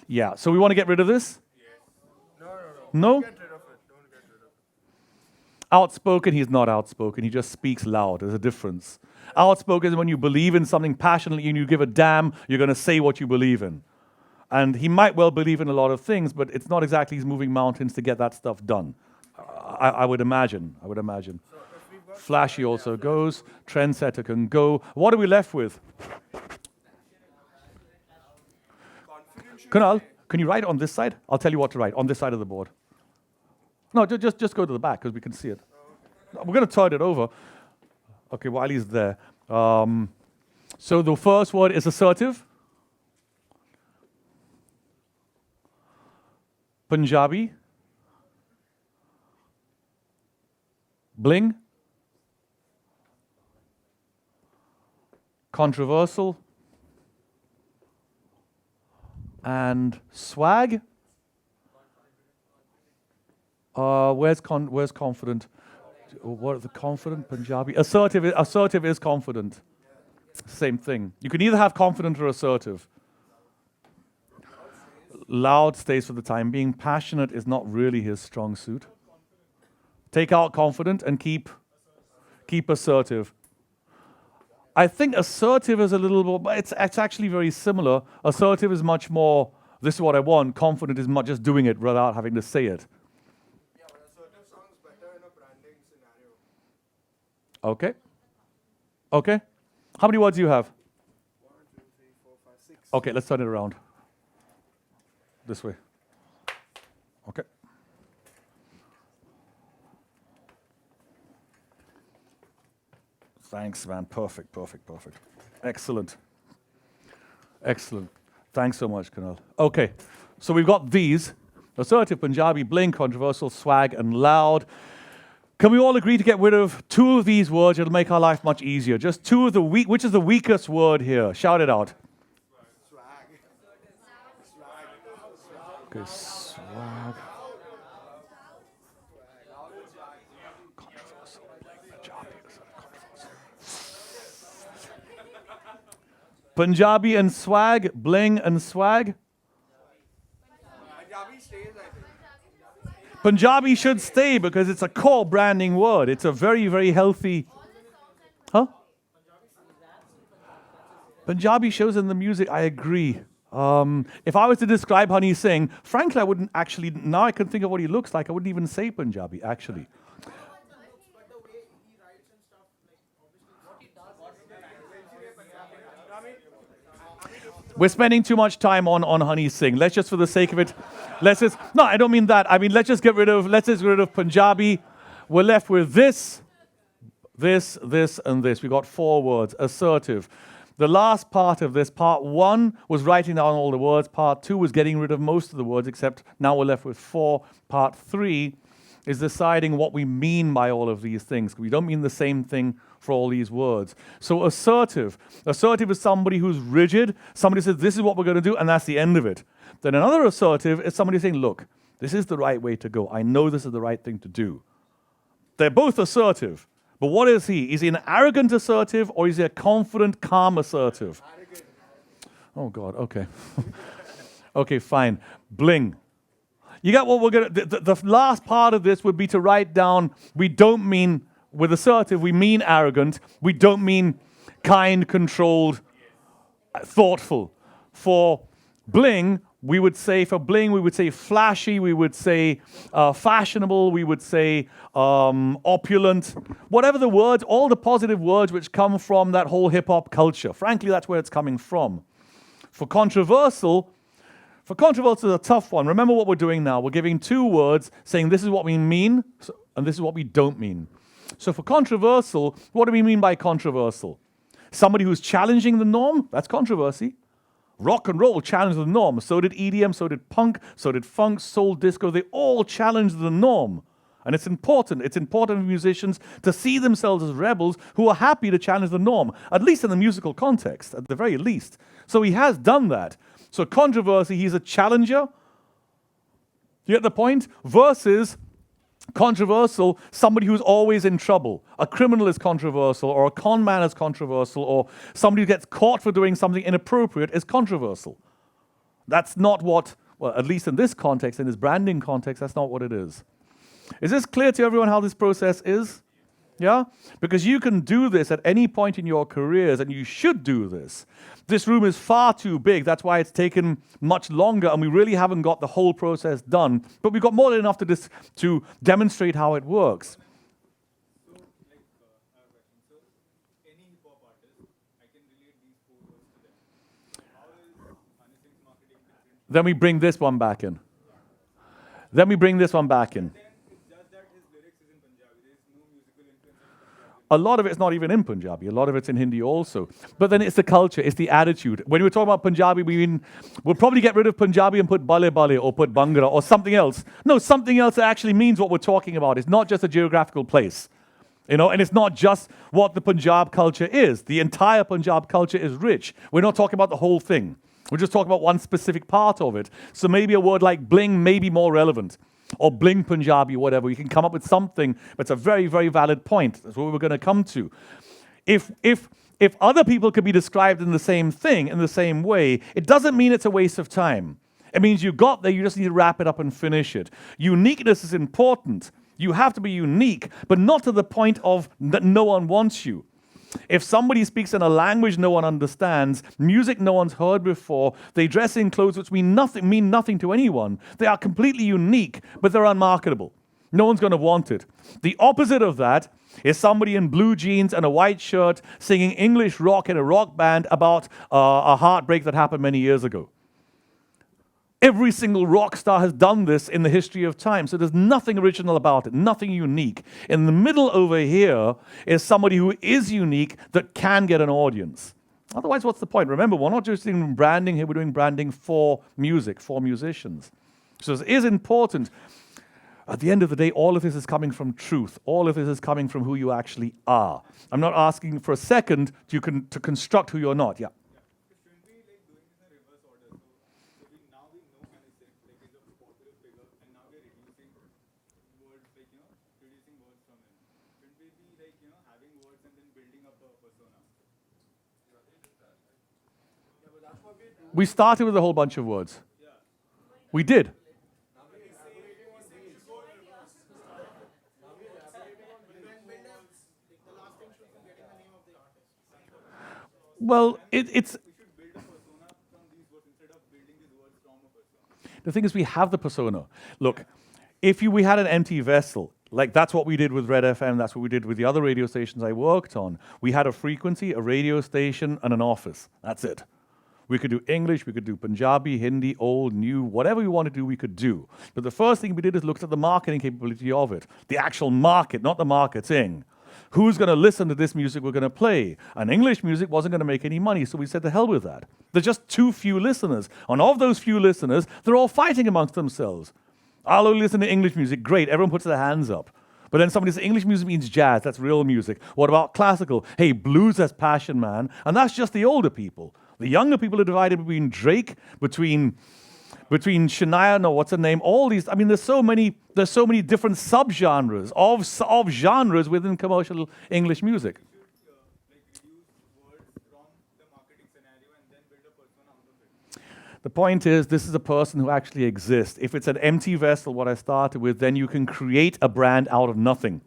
Yeah, so we want to get rid of this? No? Get rid of it. Don't get rid of it. Outspoken, he's not outspoken. He just speaks loud. There's a difference. Outspoken is when you believe in something passionately and you give a damn, you're going to say what you believe in. And he might well believe in a lot of things, but it's not exactly he's moving mountains to get that stuff done. I would imagine. Flashy also goes. Trendsetter can go. What are we left with? Kunal, can you write on this side? I'll tell you what to write on this side of the board. No, just go to the back because we can see it. We're going to turn it over. Okay, while he's there. So the first word is assertive. Punjabi. Bling. Controversial. and swag. Where's confident? What are the confident Punjabi? Assertive is confident. Same thing. You can either have confident or assertive. Loud stays for the time being. Passionate is not really his strong suit. Take out confident and keep assertive. I think assertive is a little more, but it's actually very similar. Assertive is much more, this is what I want. Confident is much just doing it without having to say it. Yeah, but assertive sounds better in a branding scenario. Okay. Okay. How many words do you have? 1, 2, 3, 4, 5, 6. Okay, let's turn it around. This way. Okay. Thanks, man. Perfect. Excellent. Excellent. Thanks so much, Kunal. Okay, so we've got these. Assertive, Punjabi, bling, controversial, swag, and loud. Can we all agree to get rid of 2 of these words? It'll make our life much easier. Just 2 of the weak. Which is the weakest word here? Shout it out. Okay, swag. Controversial, bling, Punjabi, controversial. Punjabi and swag, bling and swag. Punjabi stays, I think. Punjabi should stay because it's a core branding word. It's a very, very healthy. Huh? Punjabi shows in the music, I agree. If I was to describe Honey Singh, frankly, I wouldn't actually, now I can think of what he looks like, I wouldn't even say Punjabi, actually. We're spending too much time on Honey Singh. Let's just, for the sake of it, no, I don't mean that. I mean, let's just get rid of Punjabi. We're left with this, and this. We got 4 words. Assertive. The last part of this, part 1, was writing down all the words. Part 2 was getting rid of most of the words, except now we're left with 4. Part 3 is deciding what we mean by all of these things. We don't mean the same thing for all these words. So assertive. Assertive is somebody who's rigid. Somebody says, this is what we're going to do, and that's the end of it. Then another assertive is somebody saying, look, this is the right way to go. I know this is the right thing to do. They're both assertive. But what is he? Is he an arrogant assertive or is he a confident, calm assertive? Arrogant. Oh, God, okay. Okay, fine. Bling. You got what we're going to... The last part of this would be to write down, we don't mean, with assertive, we mean arrogant. We don't mean kind, controlled, thoughtful. For bling, we would say flashy, we would say fashionable, we would say opulent, whatever the words, all the positive words which come from that whole hip-hop culture. Frankly, that's where it's coming from. For controversial is a tough one. Remember what we're doing now. We're giving 2 words, saying this is what we mean, and this is what we don't mean. So for controversial, what do we mean by controversial? Somebody who's challenging the norm, that's controversy. Rock and roll challenged the norm. So did EDM, so did punk, so did funk, soul, disco. They all challenged the norm. And it's important. It's important for musicians to see themselves as rebels who are happy to challenge the norm, at least in the musical context, at the very least. So he has done that. So controversy, he's a challenger. You get the point? Versus controversial, somebody who's always in trouble. A criminal is controversial, or a con man is controversial, or somebody who gets caught for doing something inappropriate is controversial. That's not what, well, at least in this context, in this branding context, that's not what it is. Is this clear to everyone how this process is? Yeah? Because you can do this at any point in your careers, and you should do this. This room is far too big. That's why it's taken much longer, and we really haven't got the whole process done. But we've got more than enough to demonstrate how it works. So, any hip hop artist, I can relate these 4 words to them. How is Honey Singh's marketing different? Then we bring this one back in. It's just that his lyrics is in Punjabi. There is no musical influence in Punjabi. A lot of it's not even in Punjabi. A lot of it's in Hindi also. But then it's the culture, it's the attitude. When we're talking about Punjabi, we'll probably get rid of Punjabi and put Bale Bale or put Bhangra or something else. No, something else that actually means what we're talking about. It's not just a geographical place. And it's not just what the Punjab culture is. The entire Punjab culture is rich. We're not talking about the whole thing. We're just talking about one specific part of it. So maybe a word like bling may be more relevant, or bling Punjabi, or whatever. You can come up with something that's a very, very valid point. That's what we're going to come to. If other people could be described in the same thing, in the same way, it doesn't mean it's a waste of time. It means you got there, you just need to wrap it up and finish it. Uniqueness is important. You have to be unique, but not to the point of that no one wants you. If somebody speaks in a language no one understands, music no one's heard before, they dress in clothes which mean nothing to anyone, they are completely unique, but they're unmarketable. No one's going to want it. The opposite of that is somebody in blue jeans and a white shirt singing English rock in a rock band about a heartbreak that happened many years ago. Every single rock star has done this in the history of time, so there's nothing original about it, nothing unique. In the middle over here is somebody who is unique that can get an audience. Otherwise, what's the point? Remember, we're not just doing branding here, we're doing branding for music, for musicians. So it is important. At the end of the day, all of this is coming from truth. All of this is coming from who you actually are. I'm not asking for a second to construct who you're not. Yeah. Shouldn't we like doing this in a reverse order? So we know Anisik like is a popular figure, and now we're reducing words like reducing words from him. Shouldn't we be like having words and then building up a persona? We started with a whole bunch of words. We did. Well, it's... We should build a persona from these words instead of building these words from a persona. The thing is, we have the persona. Look, if we had an empty vessel, like that's what we did with Red FM, that's what we did with the other radio stations I worked on. We had a frequency, a radio station, and an office. That's it. We could do English, we could do Punjabi, Hindi, old, new, whatever we wanted to do, we could do. But the first thing we did is look at the marketing capability of it. The actual market, not the marketing. Who's going to listen to this music we're going to play? And English music wasn't going to make any money, so we said to hell with that. There's just too few listeners. And of those few listeners, they're all fighting amongst themselves. I'll only listen to English music. Great, everyone puts their hands up. But then somebody says English music means jazz, that's real music. What about classical? Hey, blues has passion, man. And that's just the older people. The younger people are divided between Drake, between Shania, no, what's her name? All these, I mean, there's so many different subgenres of genres within commercial English music. Like reduce words from the marketing scenario and then build a persona out of it. The point is, this is a person who actually exists. If it's an empty vessel, what I started with, then you can create a brand out of nothing.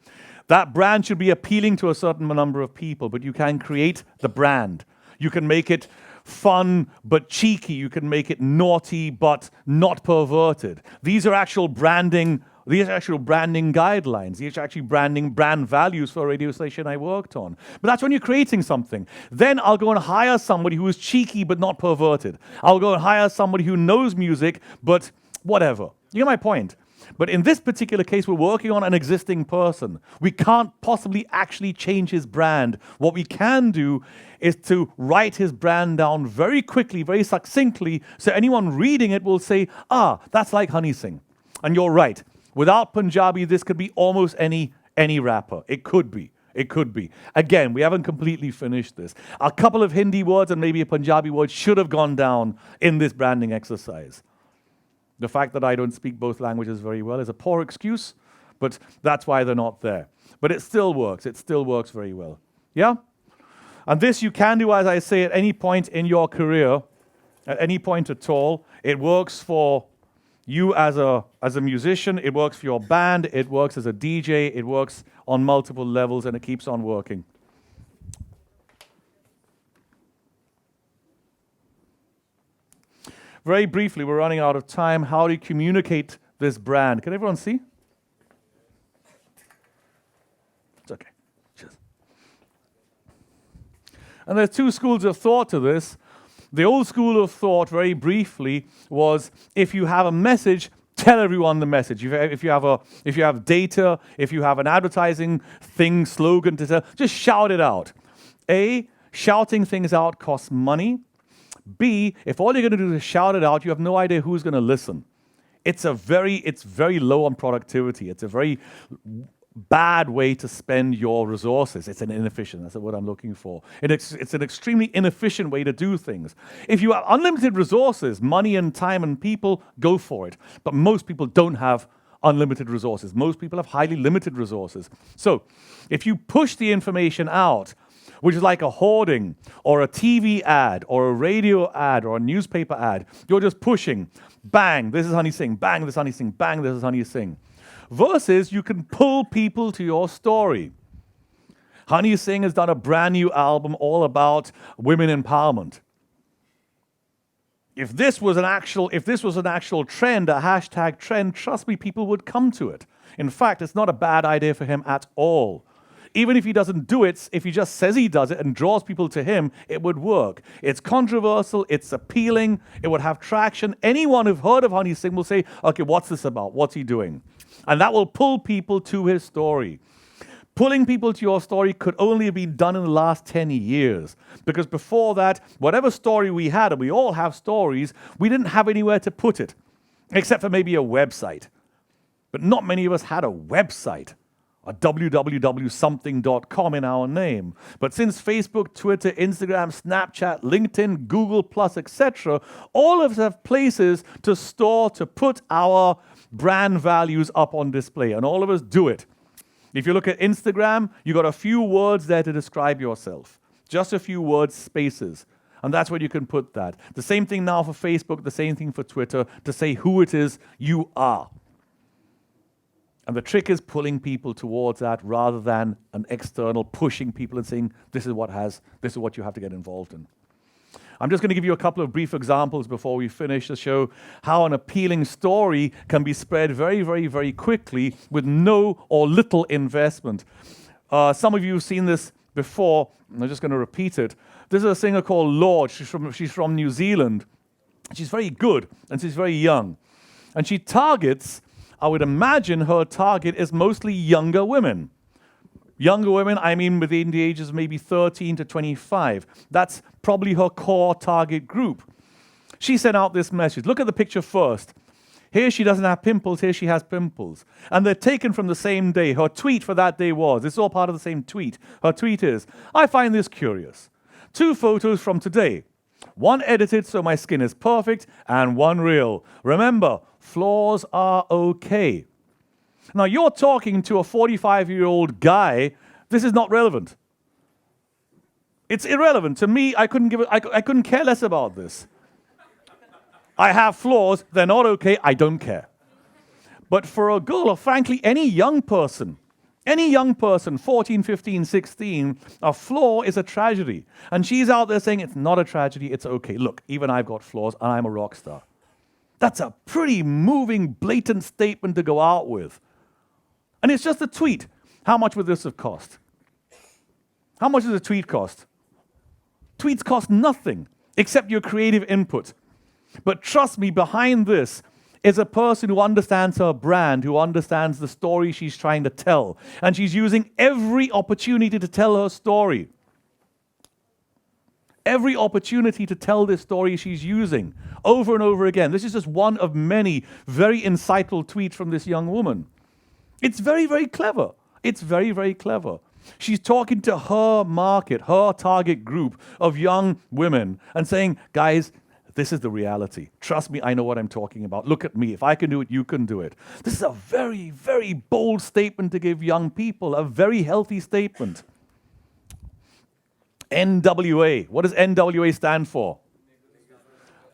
That brand should be appealing to a certain number of people, but you can create the brand. You can make it fun but cheeky. You can make it naughty but not perverted. These are actual branding. These are actual branding guidelines. These are actually brand values for a radio station I worked on. But that's when you're creating something. Then I'll go and hire somebody who is cheeky but not perverted. I'll go and hire somebody who knows music but whatever. You get my point? But in this particular case, we're working on an existing person. We can't possibly actually change his brand. What we can do is to write his brand down very quickly, very succinctly, so anyone reading it will say, that's like Honey Singh. And you're right. Without Punjabi, this could be almost any rapper. It could be. It could be. Again, we haven't completely finished this. A couple of Hindi words and maybe a Punjabi word should have gone down in this branding exercise. The fact that I don't speak both languages very well is a poor excuse, but that's why they're not there. But it still works. It still works very well. Yeah? And this you can do, as I say, at any point in your career, at any point at all. It works for you as a musician. It works for your band. It works as a DJ. It works on multiple levels, and it keeps on working. Very briefly, we're running out of time. How do you communicate this brand? Can everyone see? It's okay. Cheers. And there's two schools of thought to this. The old school of thought, very briefly, was if you have a message, tell everyone the message. If you have data, if you have an advertising thing, slogan to tell, just shout it out. A, shouting things out costs money. B, if all you're going to do is shout it out, you have no idea who's going to listen. It's very low on productivity. It's a very bad way to spend your resources. It's an inefficient, that's the word I'm looking for. It's an extremely inefficient way to do things. If you have unlimited resources, money and time and people, go for it. But most people don't have unlimited resources. Most people have highly limited resources. So if you push the information out, which is like a hoarding or a TV ad or a radio ad or a newspaper ad, you're just pushing, bang, this is Honey Singh, bang, this is Honey Singh, bang, this is Honey Singh. Versus you can pull people to your story. Honey Singh has done a brand new album all about women empowerment. If this was an actual trend, a hashtag trend, trust me, people would come to it. In fact, it's not a bad idea for him at all. Even if he doesn't do it, if he just says he does it and draws people to him, it would work. It's controversial, it's appealing, it would have traction. Anyone who've heard of Honey Singh will say, okay, what's this about? What's he doing? And that will pull people to his story. Pulling people to your story could only have been done in the last 10 years. Because before that, whatever story we had, and we all have stories, we didn't have anywhere to put it, except for maybe a website. But not many of us had a website, a www.something.com in our name. But since Facebook, Twitter, Instagram, Snapchat, LinkedIn, Google+, etc., all of us have places to store, to put our brand values up on display, and all of us do it. If you look at Instagram, you got a few words there to describe yourself. Just a few words, spaces. And that's where you can put that. The same thing now for Facebook, the same thing for Twitter, to say who it is you are. And the trick is pulling people towards that rather than an external pushing people and saying, this is what you have to get involved in. I'm just going to give you a couple of brief examples before we finish to show how an appealing story can be spread very, very, very quickly with no or little investment. Some of you have seen this before, and I'm just going to repeat it. This is a singer called Lord. She's from New Zealand. She's very good, and she's very young. And she targets, I would imagine her target is mostly younger women. Younger women, I mean within the ages of maybe 13 to 25. That's probably her core target group. She sent out this message. Look at the picture first. Here she doesn't have pimples, here she has pimples. And they're taken from the same day. Her tweet for that day was, this is all part of the same tweet. Her tweet is, I find this curious. 2 photos from today. One edited so my skin is perfect, and one real. Remember, flaws are okay. Now, you're talking to a 45-year-old guy. This is not relevant. It's irrelevant. To me, I couldn't care less about this. I have flaws. They're not okay. I don't care. But for a girl, or frankly, any young person, 14, 15, 16, a flaw is a tragedy. And she's out there saying it's not a tragedy, it's okay. Look, even I've got flaws, and I'm a rock star. That's a pretty moving, blatant statement to go out with. And it's just a tweet. How much would this have cost? How much does a tweet cost? Tweets cost nothing except your creative input. But trust me, behind this is a person who understands her brand, who understands the story she's trying to tell. And she's using every opportunity to tell her story. Every opportunity to tell this story she's using over and over again. This is just one of many very insightful tweets from this young woman. It's very, very clever. It's very, very clever. She's talking to her market, her target group of young women and saying, guys, this is the reality. Trust me, I know what I'm talking about. Look at me. If I can do it, you can do it. This is a very, very bold statement to give young people, a very healthy statement. NWA. What does NWA stand for?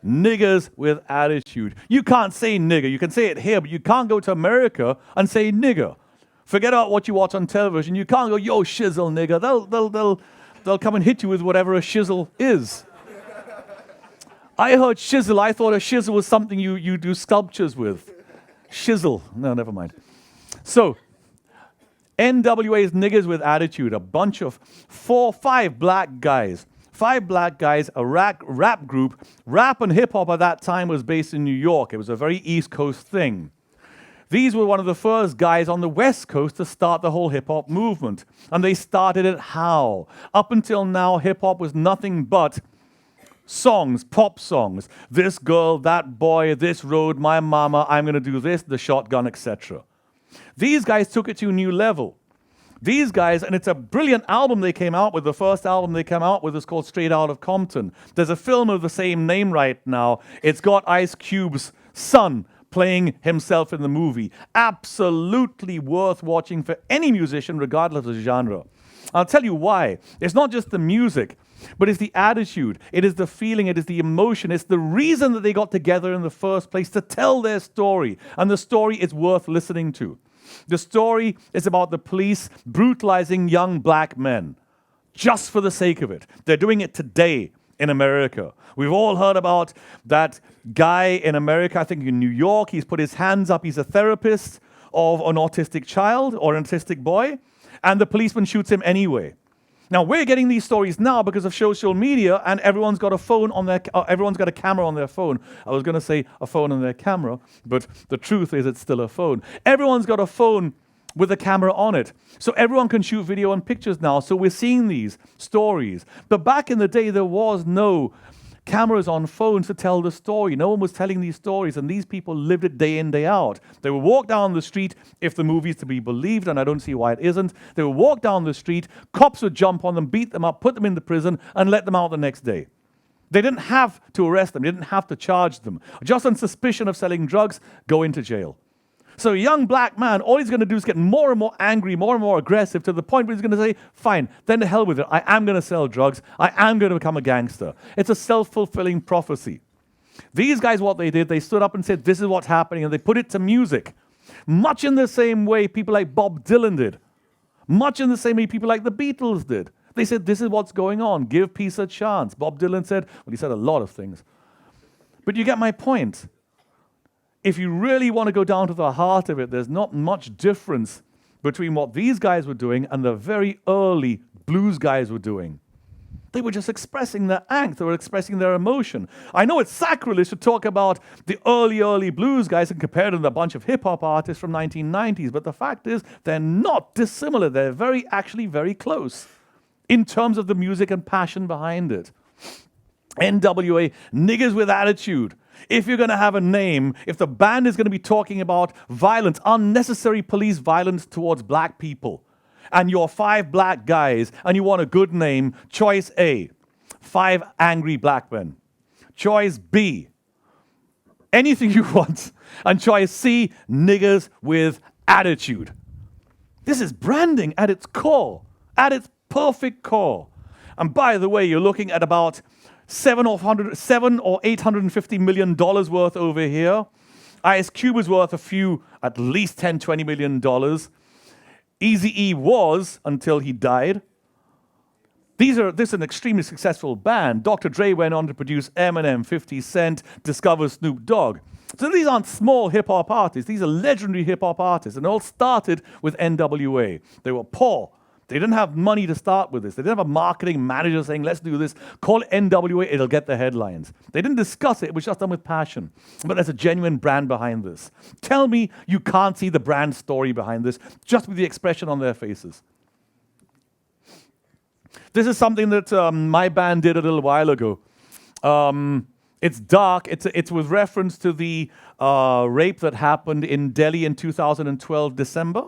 Niggers with attitude. You can't say nigger. You can say it here, but you can't go to America and say nigger. Forget about what you watch on television. You can't go, yo, shizzle, nigger. They'll come and hit you with whatever a shizzle is. I heard shizzle. I thought a shizzle was something you do sculptures with. Shizzle. No, never mind. So, NWA is niggers with attitude. A bunch of 5 black guys. 5 black guys, a rap group. Rap and hip-hop at that time was based in New York. It was a very East Coast thing. These were one of the first guys on the West Coast to start the whole hip-hop movement. And they started it how? Up until now, hip-hop was nothing but songs, pop songs. This girl, that boy, this road, my mama, I'm going to do this, the shotgun, etc. These guys took it to a new level. These guys, and it's a brilliant album they came out with. The first album they came out with is called Straight Outta Compton. There's a film of the same name right now. It's got Ice Cube's son playing himself in the movie. Absolutely worth watching for any musician, regardless of genre. I'll tell you why. It's not just the music, but it's the attitude. It is the feeling. It is the emotion. It's the reason that they got together in the first place to tell their story. And the story is worth listening to. The story is about the police brutalizing young black men just for the sake of it. They're doing it today in America. We've all heard about that guy in America, I think in New York. He's put his hands up. He's a therapist of an autistic child or an autistic boy, and the policeman shoots him anyway. Now, we're getting these stories now because of social media, and everyone's got a phone on their, everyone's got a camera on their phone. I was going to say a phone on their camera, but the truth is it's still a phone. Everyone's got a phone with a camera on it. So everyone can shoot video and pictures now. So we're seeing these stories. But back in the day, there was no cameras on phones to tell the story. No one was telling these stories, and these people lived it day in, day out. They would walk down the street, if the movie is to be believed, and I don't see why it isn't. They would walk down the street, cops would jump on them, beat them up, put them in the prison, and let them out the next day. They didn't have to arrest them. They didn't have to charge them. Just on suspicion of selling drugs, go into jail. So a young black man, all he's going to do is get more and more angry, more and more aggressive, to the point where he's going to say, fine, then to hell with it. I am going to sell drugs. I am going to become a gangster. It's a self-fulfilling prophecy. These guys, what they did, they stood up and said, this is what's happening, and they put it to music. Much in the same way people like Bob Dylan did. Much in the same way people like the Beatles did. They said, this is what's going on. Give peace a chance. Bob Dylan said, well, he said a lot of things. But you get my point. If you really want to go down to the heart of it, there's not much difference between what these guys were doing and the very early blues guys were doing. They were just expressing their angst. They were expressing their emotion. I know it's sacrilege to talk about the early blues guys and compare them to a bunch of hip-hop artists from 1990s, but the fact is they're not dissimilar. They're actually very close in terms of the music and passion behind it. NWA, niggers with attitude. If you're going to have a name, if the band is going to be talking about violence, unnecessary police violence towards black people, and you're 5 black guys, and you want a good name, choice A, 5 angry black men. Choice B, anything you want. And choice C, niggers with attitude. This is branding at its core, at its perfect core. And by the way, you're looking at about $7 or $850 million worth over here. Ice Cube is worth at least $10, $20 million. Eazy-E was until he died. This is an extremely successful band. Dr. Dre went on to produce Eminem, 50 Cent, discover Snoop Dogg. So these aren't small hip-hop artists. These are legendary hip-hop artists. And it all started with NWA. They were poor. They didn't have money to start with this. They didn't have a marketing manager saying, let's do this. Call it NWA, it'll get the headlines. They didn't discuss it. It was just done with passion. But there's a genuine brand behind this. Tell me you can't see the brand story behind this just with the expression on their faces. This is something that my band did a little while ago. It's dark. It's with reference to the rape that happened in Delhi in 2012, December.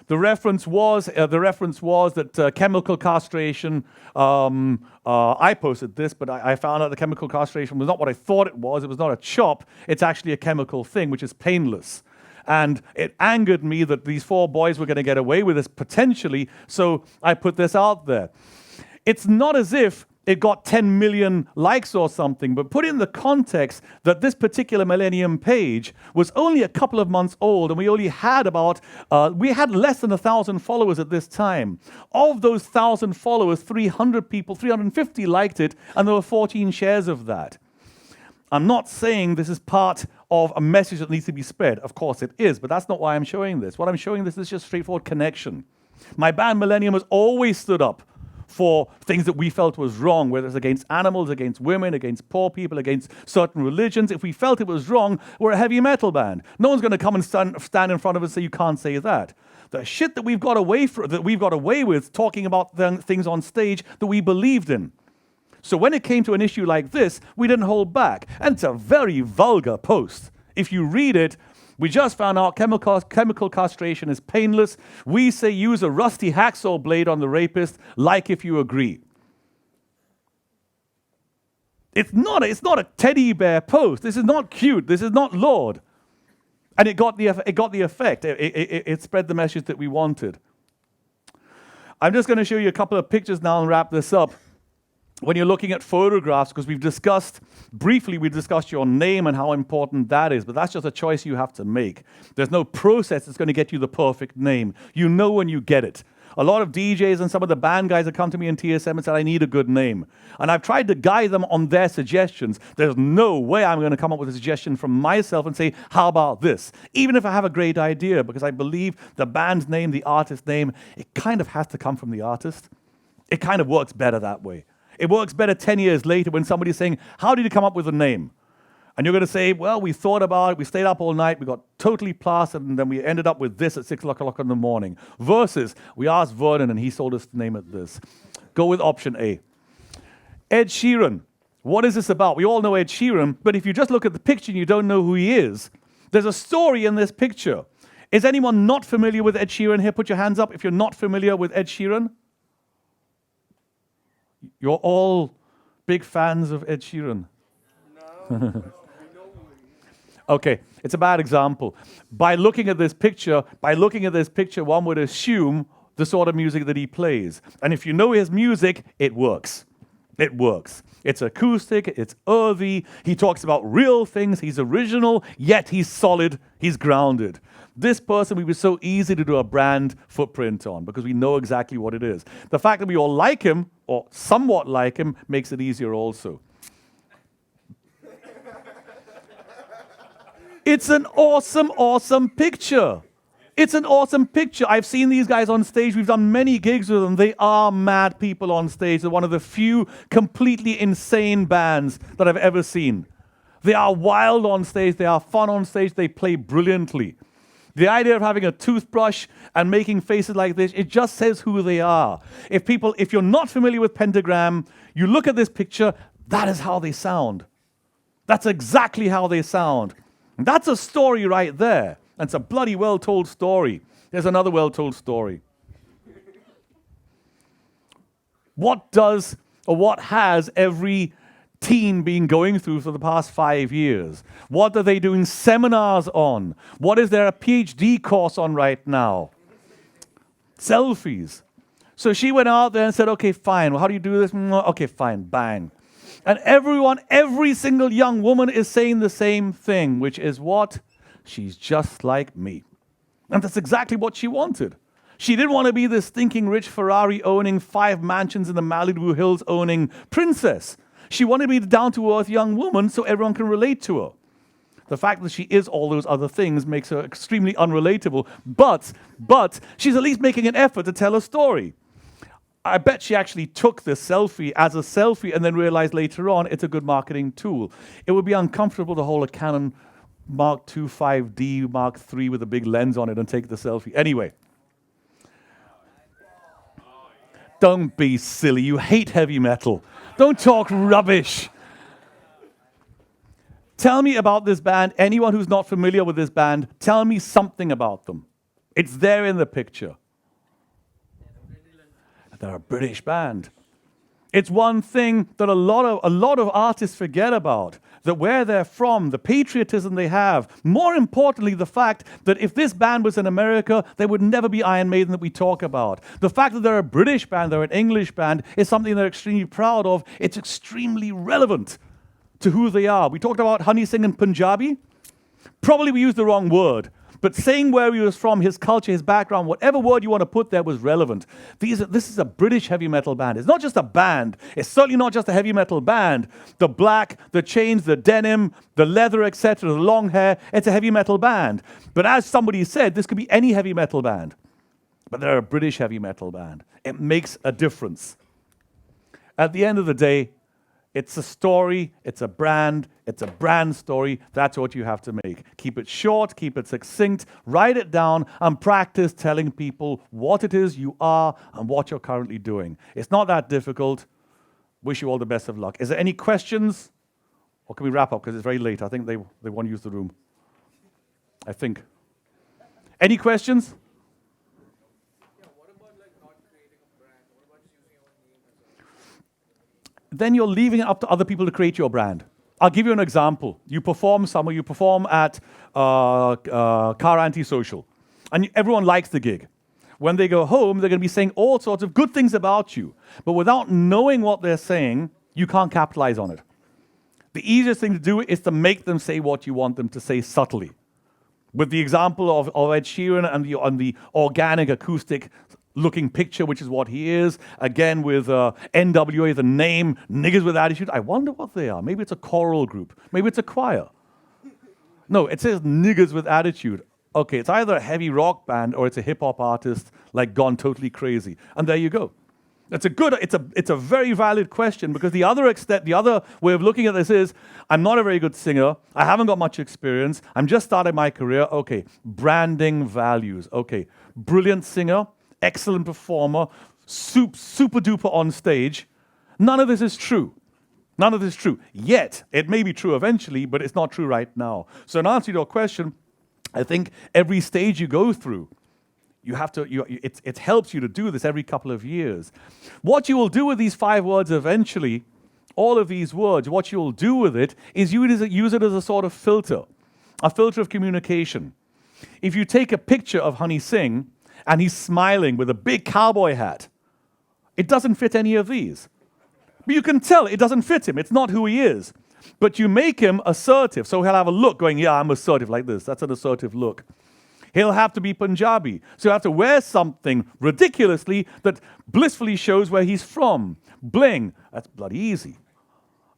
The reference was that chemical castration. I posted this, but I found out the chemical castration was not what I thought it was. It was not a chop. It's actually a chemical thing, which is painless. And it angered me that these 4 boys were going to get away with this potentially. So I put this out there. It's not as if it got 10 million likes or something, but put in the context that this particular Millennium page was only a couple of months old, and we only had we had less than 1,000 followers at this time. Of those 1,000 followers, 350 liked it, and there were 14 shares of that. I'm not saying this is part of a message that needs to be spread. Of course it is, but that's not why I'm showing this. What I'm showing this is just straightforward connection. My band Millennium has always stood up for things that we felt was wrong, whether it's against animals, against women, against poor people, against certain religions. If we felt it was wrong, we're a heavy metal band. No one's going to come and stand in front of us and say, you can't say that. The shit that we've got away with talking about things on stage that we believed in. So when it came to an issue like this, we didn't hold back. And it's a very vulgar post. If you read it, We just found out chemical castration is painless. We say use a rusty hacksaw blade on the rapist, like if you agree. It's not a teddy bear post. This is not cute. This is not Lord. And it got the effect. It spread the message that we wanted. I'm just going to show you a couple of pictures now and wrap this up. When you're looking at photographs, because we discussed your name and how important that is, but that's just a choice you have to make. There's no process that's going to get you the perfect name. You know when you get it. A lot of DJs and some of the band guys have come to me in TSM and said, I need a good name. And I've tried to guide them on their suggestions. There's no way I'm going to come up with a suggestion from myself and say, how about this? Even if I have a great idea, because I believe the band's name, the artist's name, it kind of has to come from the artist. It kind of works better that way. It works better 10 years later when somebody's saying, how did you come up with a name? And you're going to say, well, we thought about it, we stayed up all night, we got totally plastered, and then we ended up with this at 6 o'clock in the morning. Versus, we asked Vehrnon, and he told us to name it this. Go with option A. Ed Sheeran. What is this about? We all know Ed Sheeran, but if you just look at the picture and you don't know who he is, there's a story in this picture. Is anyone not familiar with Ed Sheeran here? Put your hands up if you're not familiar with Ed Sheeran. You're all big fans of Ed Sheeran. No. Okay, it's a bad example. By looking at this picture, one would assume the sort of music that he plays. And if you know his music, it works. It works. It's acoustic, it's earthy, he talks about real things, he's original, yet he's solid, he's grounded. This person we were so easy to do a brand footprint on because we know exactly what it is. The fact that we all like him, or somewhat like him, makes it easier also. It's an awesome, awesome picture. It's an awesome picture. I've seen these guys on stage. We've done many gigs with them. They are mad people on stage. They're one of the few completely insane bands that I've ever seen. They are wild on stage. They are fun on stage. They play brilliantly. The idea of having a toothbrush and making faces like this, it just says who they are. If you're not familiar with Pentagram, you look at this picture, that is how they sound. That's exactly how they sound. And that's a story right there. And it's a bloody well-told story. There's another well-told story. What has every teen been going through for the past 5 years? What are they doing seminars on? What is there a PhD course on right now? Selfies. So she went out there and said, okay, fine. Well, how do you do this? Okay, fine. Bang. And every single young woman is saying the same thing, which is what? She's just like me. And that's exactly what she wanted. She didn't want to be this stinking rich Ferrari-owning, 5 mansions in the Malibu Hills owning princess. She wanted to be the down-to-earth young woman so everyone can relate to her. The fact that she is all those other things makes her extremely unrelatable, but she's at least making an effort to tell a story. I bet she actually took this selfie as a selfie and then realized later on it's a good marketing tool. It would be uncomfortable to hold a Canon Mark II 5D Mark III with a big lens on it and take the selfie. Anyway. Don't be silly. You hate heavy metal. Don't talk rubbish. Tell me about this band. Anyone who's not familiar with this band, tell me something about them. It's there in the picture. They're a British band. It's one thing that a lot of artists forget about, that where they're from, the patriotism they have. More importantly, the fact that if this band was in America, there would never be Iron Maiden that we talk about. The fact that they're a British band, they're an English band, is something they're extremely proud of. It's extremely relevant to who they are. We talked about Honey Singh in Punjabi. Probably we used the wrong word. But saying where he was from, his culture, his background, whatever word you want to put there was relevant. This is a British heavy metal band. It's not just a band. It's certainly not just a heavy metal band. The black, the chains, the denim, the leather, etc., the long hair, it's a heavy metal band. But as somebody said, this could be any heavy metal band. But they're a British heavy metal band. It makes a difference. At the end of the day, it's a story, it's a brand story. That's what you have to make. Keep it short, keep it succinct, write it down, and practice telling people what it is you are and what you're currently doing. It's not that difficult. Wish you all the best of luck. Is there any questions? Or can we wrap up because it's very late? I think they want to use the room. I think. Any questions? Yeah, what about like not creating a brand? What about just using your own name as a Then you're leaving it up to other people to create your brand. I'll give you an example. You perform somewhere, you perform at Car Antisocial, and everyone likes the gig. When they go home, they're going to be saying all sorts of good things about you. But without knowing what they're saying, you can't capitalize on it. The easiest thing to do is to make them say what you want them to say subtly. With the example of Ed Sheeran and the organic acoustic looking picture, which is what he is. Again, with NWA, the name, Niggas with Attitude. I wonder what they are. Maybe it's a choral group. Maybe it's a choir. No, it says Niggas with Attitude. Okay, it's either a heavy rock band or it's a hip-hop artist like gone totally crazy. And there you go. It's a very valid question, because the other way of looking at this is, I'm not a very good singer, I haven't got much experience, I'm just starting my career. Okay, branding values. Okay, brilliant singer, excellent performer, super duper on stage. None of this is true. None of this is true. Yet, it may be true eventually, but it's not true right now. So in answer to your question, I think every stage you go through, it helps you to do this every couple of years. What you will do with these 5 words eventually, all of these words, what you will do with it is use it as a sort of filter, a filter of communication. If you take a picture of Honey Singh and he's smiling with a big cowboy hat, it doesn't fit any of these. But you can tell it doesn't fit him. It's not who he is. But you make him assertive. So he'll have a look going, yeah, I'm assertive like this. That's an assertive look. He'll have to be Punjabi. So he'll have to wear something ridiculously that blissfully shows where he's from. Bling. That's bloody easy.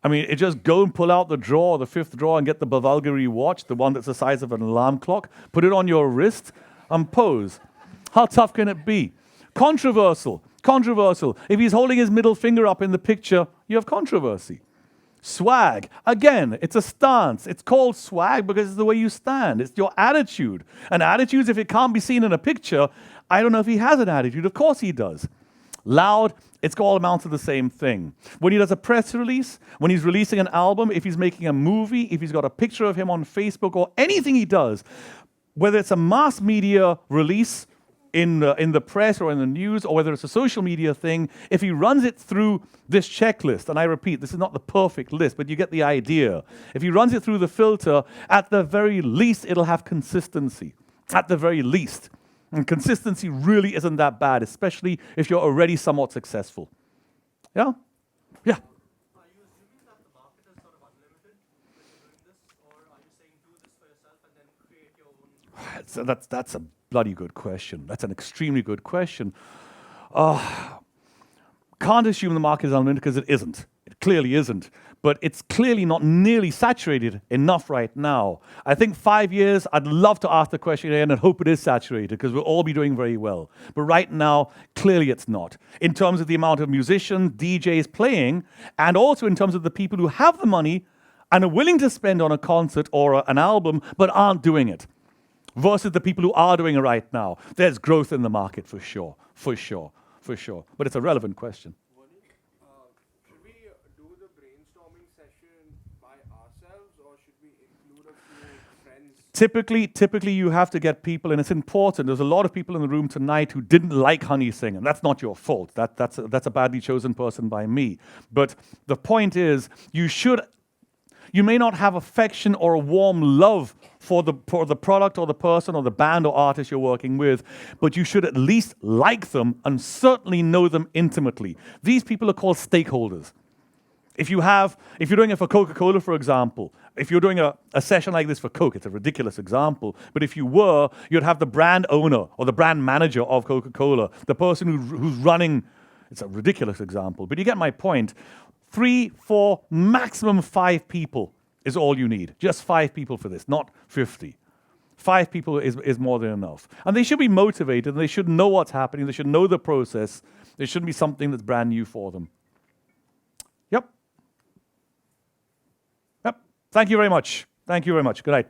I mean, it just go and pull out the drawer, the 5th drawer, and get the Bulgari watch, the one that's the size of an alarm clock, put it on your wrist, and pose. How tough can it be? Controversial. Controversial. If he's holding his middle finger up in the picture, you have controversy. Swag. Again, it's a stance. It's called swag because it's the way you stand. It's your attitude. And attitudes, if it can't be seen in a picture, I don't know if he has an attitude. Of course he does. Loud, it's all amounts to the same thing. When he does a press release, when he's releasing an album, if he's making a movie, if he's got a picture of him on Facebook or anything he does, whether it's a mass media release in the press or in the news, or whether it's a social media thing, if he runs it through this checklist, and I repeat, this is not the perfect list, but you get the idea. If he runs it through the filter, at the very least, it'll have consistency. At the very least. And consistency really isn't that bad, especially if you're already somewhat successful. Yeah? Yeah. Are you assuming that the market is sort of unlimited when you're doing this, or are you saying do this for yourself and then create your own? So that's a bloody good question. That's an extremely good question. Can't assume the market is unlimited because it isn't. It clearly isn't. But it's clearly not nearly saturated enough right now. I think 5 years, I'd love to ask the question again and hope it is saturated because we'll all be doing very well. But right now, clearly it's not. In terms of the amount of musicians, DJs playing, and also in terms of the people who have the money and are willing to spend on a concert or an album but aren't doing it, versus the people who are doing it right now. There's growth in the market for sure, for sure, for sure. But it's a relevant question. should we do the brainstorming session by ourselves, or should we include a few friends? Typically you have to get people, and it's important. There's a lot of people in the room tonight who didn't like Honey Singh, and that's not your fault. That's a badly chosen person by me. But the point is, you may not have affection or a warm love for the product or the person or the band or artist you're working with, but you should at least like them and certainly know them intimately. These people are called stakeholders. If you're doing it for Coca-Cola, for example, if you're doing a session like this for Coke, it's a ridiculous example, but if you were, you'd have the brand owner or the brand manager of Coca-Cola, the person who's running, it's a ridiculous example, but you get my point. 3, 4, maximum 5 people is all you need. Just 5 people for this, not 50. 5 people is more than enough. And they should be motivated, and they should know what's happening, they should know the process. There shouldn't be something that's brand new for them. Yep. Thank you very much. Thank you very much. Good night.